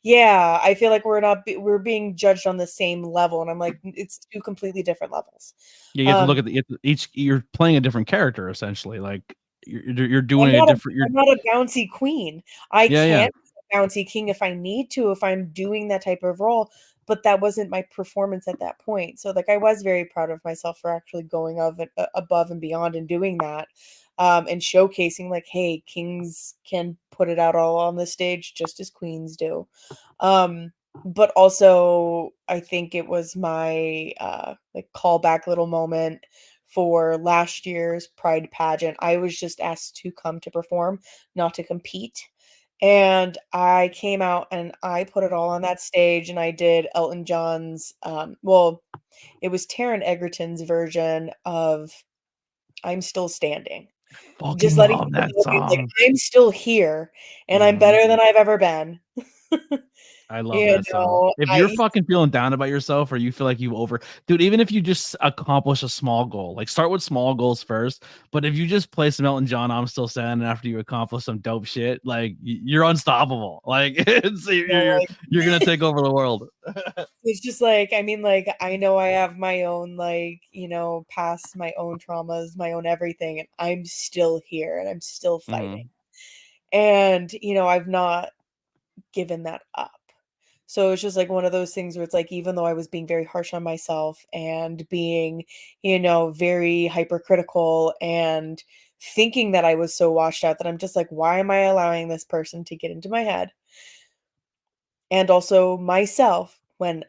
yeah, I feel like we're being judged on the same level, and I'm like, it's 2 completely different levels. Yeah, you have to Um, look at each. You're playing a different character essentially. Like you're I'm doing a not a different. You're I'm not a bouncy queen. I yeah, yeah. can be a bouncy king if I need to, if I'm doing that type of role, but that wasn't my performance at that point. So, like, I was very proud of myself for actually going above and beyond and doing that, and showcasing, like, hey, kings can put it out all on the stage just as queens do. But also, I think it was my like callback little moment for last year's Pride pageant. I was just asked to come to perform, not to compete. And I came out and I put it all on that stage, and I did Elton John's, well, it was Taron Egerton's version of I'm Still Standing. Just Fucking letting love people that know, being like, song. I'm still here and I'm Mhm. better than I've ever been. I love You that song. know, If you're fucking feeling down about yourself or you feel like dude, even if you just accomplish a small goal, like start with small goals first. But if you just play some Elton John, I'm still standing after you accomplish some dope shit, like you're unstoppable. Like you're gonna take over the world. it's just like, I mean, like, I know I have my own, like, past, my own traumas, my own everything, and I'm still here and I'm still fighting. Mhm. And, I've not given that up. So it's just like one of those things where it's like, even though I was being very harsh on myself and being, very hypercritical and thinking that I was so washed out, that I'm just like, why am I allowing this person to get into my head? And also myself, when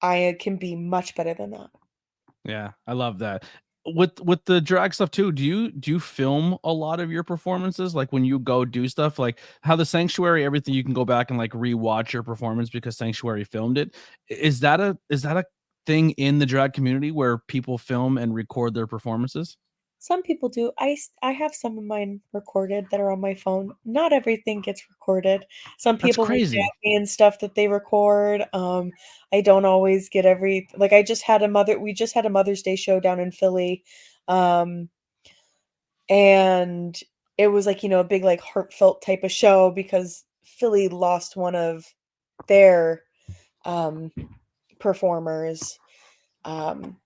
I can be much better than that. Yeah, I love that. With the drag stuff too, do you film a lot of your performances? Like when you go do stuff, like how the Sanctuary, everything, you can go back and like rewatch your performance because Sanctuary filmed it. Is that a thing in the drag community where people film and record their performances? Some people do. I have some of mine recorded that are on my phone. Not everything gets recorded. Some That's people reach crazy. out to me and stuff that they record. I don't always get like, we just had a Mother's Day show down in Philly. Um, and it was like, a big, like, heartfelt type of show because Philly lost one of their um performers um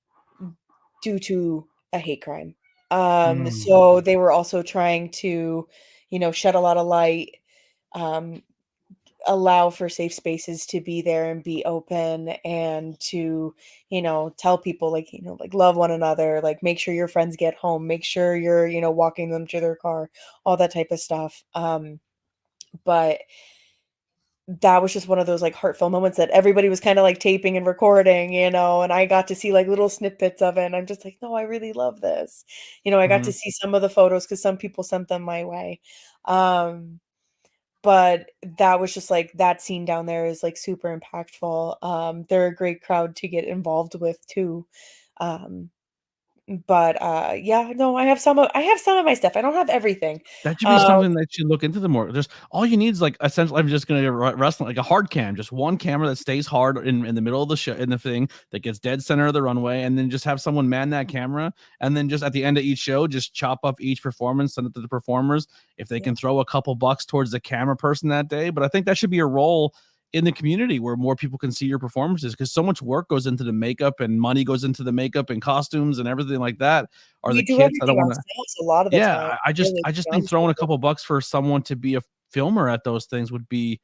due to a hate crime. Mm, So they were also trying to, shed a lot of light, um, allow for safe spaces to be there and be open, and to, tell people, like, like, love one another, like, make sure your friends get home, make sure you're, walking them to their car, all that type of stuff. But that was just one of those, like, heartfelt moments that everybody was kinda, like, taping and recording, and I got to see, like, little snippets of it, and I'm just like, "No, I really love this." I got to mhm. see some of the photos because some people sent them my way. Um, but that was just, like, that scene down there is, like, super impactful. They're a great crowd to get involved with too. Um, but, yeah, no, I have some of my stuff. I don't have everything. That should be Um something that you look into the more. Just all you need is like essentially. I'm just gonna wrestling like a hard cam, just one camera that stays hard in the middle of the show in the thing that gets dead center of the runway, and then just have someone man that camera, and then just at the end of each show, just chop up each performance, send it to the performers if they Yeah. can throw a couple bucks towards the camera person that day. But I think that should be a role in the community where more people can see your performances because so much work goes into the makeup and money goes into the makeup and costumes and everything like that. Are the We do kids? I don't everything want to. ourselves a lot of the Yeah, time, I just really, I to be just think honest throwing with a you. couple bucks for someone to be a filmer at those things would be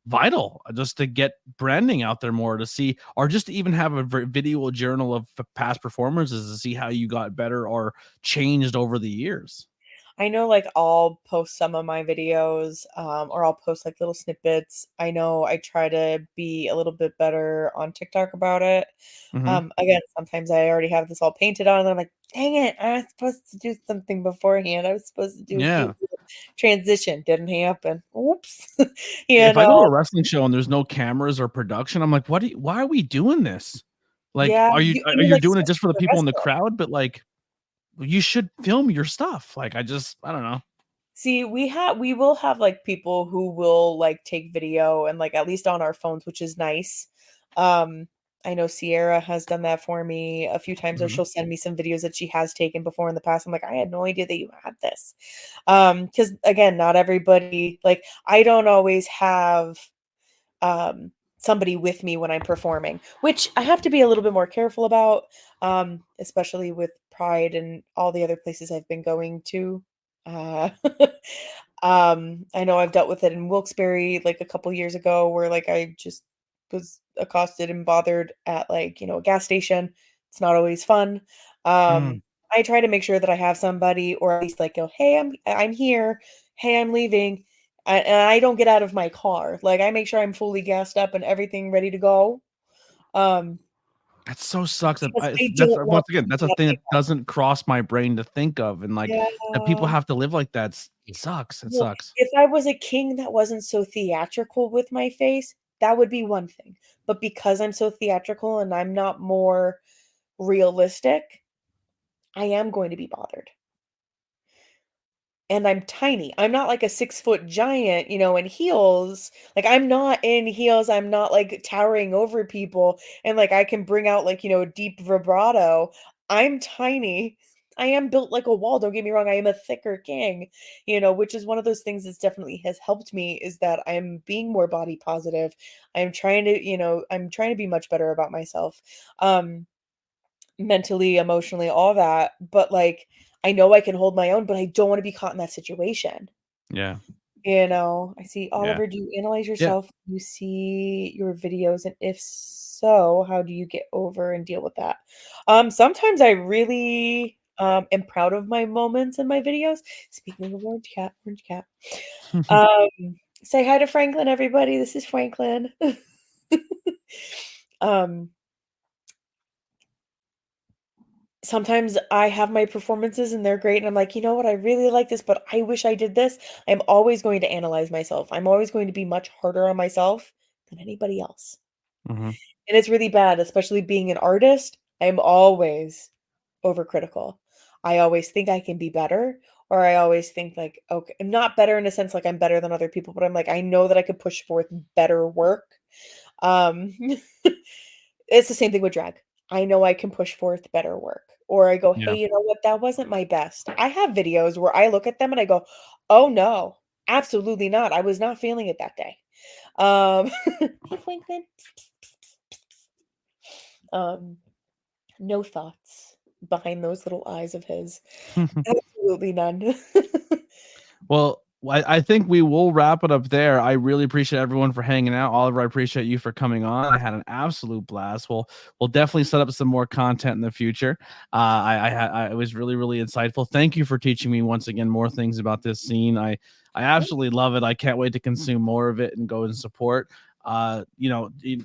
vital, just to get branding out there more, to see, or just to even have a video journal of past performances to see how you got better or changed over the years. I know, like, I'll post some of my videos, or I'll post, like, little snippets. I know I try to be a little bit better on TikTok about it. Mhm. Again, sometimes I already have this all painted on, and I'm like, "Dang it, I was supposed to do something beforehand. I was supposed to do a cute Yeah. little transition. Didn't happen. Oops." You If I go to know? a wrestling show and there's no cameras or production, I'm like, why are we doing this? Like, Yeah, are you you are I mean, you like, doing it especially just for the for people in the wrestling. crowd? But like, you should film your stuff. Like, I don't know. See, we will have, like, people who will, like, take video and, like, at least on our phones, which is nice. Um, I know Sierra has done that for me a few times, or Mhm. she'll send me some videos that she has taken before in the past. I'm like, "I had no idea that you had this." Because again, not everybody, like, I don't always have, somebody with me when I'm performing, which I have to be a little bit more careful about, especially with Pride and all the other places I've been going to. Uh, I know I've dealt with it in Wilkes-Barre, like, a couple years ago, where, like, I just was accosted and bothered at, like, a gas station. It's not always fun. Mm. Um, I try to make sure that I have somebody, or at least, like, go, "Hey, I'm here. Hey, I'm leaving." And I don't get out of my car. Like, I make sure I'm fully gassed up and everything ready to go. Um, That so sucks. because I That's don't want once again, that's a thing that doesn't cross my brain to think of, and like that people Yeah. have to live like that. It sucks. It Well, sucks. if I was a king that wasn't so theatrical with my face, that would be one thing. But because I'm so theatrical and I'm not more realistic, I am going to be bothered. And I'm tiny. I'm not like a 6-foot giant, in heels. Like, I'm not in heels. I'm not like towering over people and like I can bring out like, deep vibrato. I'm tiny. I am built like a wall. Don't get me wrong. I am a thicker king, which is one of those things that's definitely has helped me is that I'm being more body positive. I'm trying to be much better about myself. Mentally, emotionally, all that, but, like, I know I can hold my own, but I don't wanna be caught in that situation, Yeah. I see Yeah. Oliver, do you analyze Yeah. yourself when you see your videos, and if so, how do you get over and deal with that? Sometimes I really, am proud of my moments in my videos. Speaking of orange cat, um, say hi to Franklin, everybody, this is Franklin. Um Sometimes I have my performances and they're great, and I'm like, "You know what? I really like this, but I wish I did this." I'm always going to analyze myself. I'm always going to be much harder on myself than anybody else. Mhm. And it's really bad, especially being an artist. I'm always overcritical. I always think I can be better, or I always think like, okay, I'm not better in a sense like I'm better than other people, but I'm like, I know that I could push forth better work. Um, it's the same thing with drag. I know I can push forth better work. Or I go, "Hey, Yeah. you know what? That wasn't my best." I have videos where I look at them and I go, "Oh, no. Absolutely not. I was not feeling it that day." Hey, Franklin. Um, no thoughts behind those little eyes of his. Absolutely none. Well, I think we will wrap it up there. I really appreciate everyone for hanging out. Oliver, I appreciate you for coming on. I had an absolute blast. We'll definitely set up some more content in the future. It was really, really insightful. Thank you for teaching me once again more things about this scene. I absolutely love it. I can't wait to consume more of it and go and support.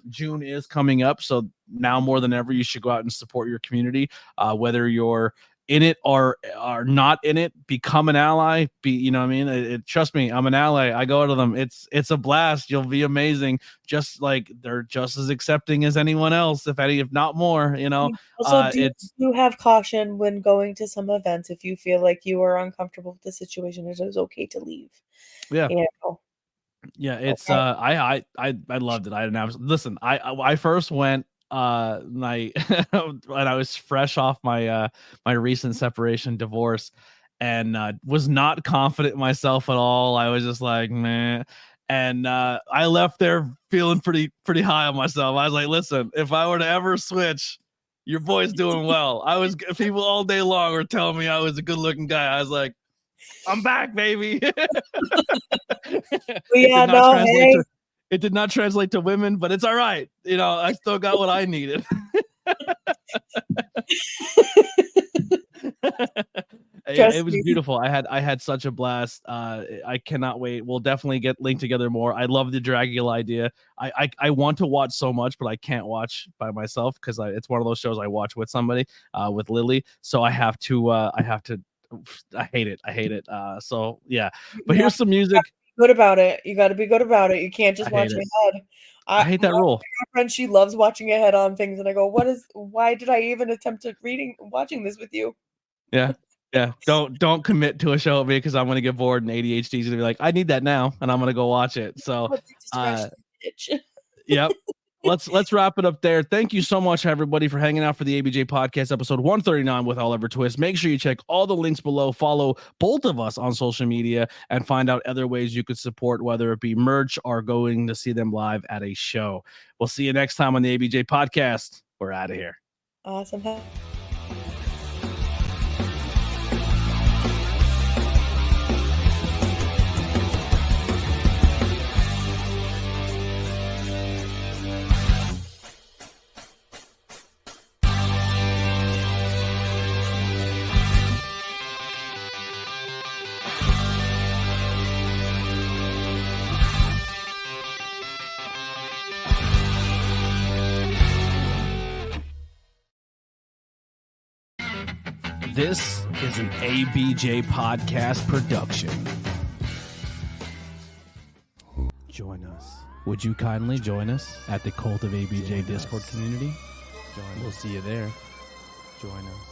June is coming up, so now more than ever, you should go out and support your community, whether you're in it or are not in it. Become an ally. What I mean? Trust me, I'm an ally. I go to them. It's a blast. You'll be amazing. Just like they're just as accepting as anyone else, if not more. Also, It's do have caution when going to some events. If you feel like you are uncomfortable with the situation, it is okay to leave. yeah. You know? Yeah, it's Okay. I loved it. Listen, I first went my when I was fresh off my recent separation divorce, and was not confident in myself at all. I was just like, man. And I left there feeling pretty high on myself. I was like, listen, if I were to ever switch, your boy's doing well. People all day long were telling me I was a good looking guy. I was like, I'm back, baby. But It yeah, did not no, translate hey. to it did not translate to women, but it's all right. I still got what I needed. Yeah, it Trust was me. beautiful. I had such a blast. I cannot wait. We'll definitely get linked together more. I love the Dragula idea. I want to watch so much, but I can't watch by myself because it's one of those shows I watch with somebody, with Lily. So I have to. I hate it. So yeah. But Yeah, here's some music. good about it. You gotta be good about it. You can't I just hate watch it. ahead. I hate that My rule. girlfriend, she loves watching ahead on things, and I go, why did I even attempt to watching this with you? Yeah. Yeah. Don't commit to a show with me because I'm gonna get bored and ADHD is gonna be like, I need that now, and I'm gonna go watch it. So What's it to scratch the itch? yep. Let's wrap it up there. Thank you so much, everybody, for hanging out for the ABJ podcast episode 139 with Oliver Twist. Make sure you check all the links below. Follow both of us on social media and find out other ways you could support, whether it be merch or going to see them live at a show. We'll see you next time on the ABJ podcast. We're out of here. Awesome. This is an ABJ Podcast production. Join us. Would you kindly join us at the Cult of ABJ Discord community? We'll see you there. Join us.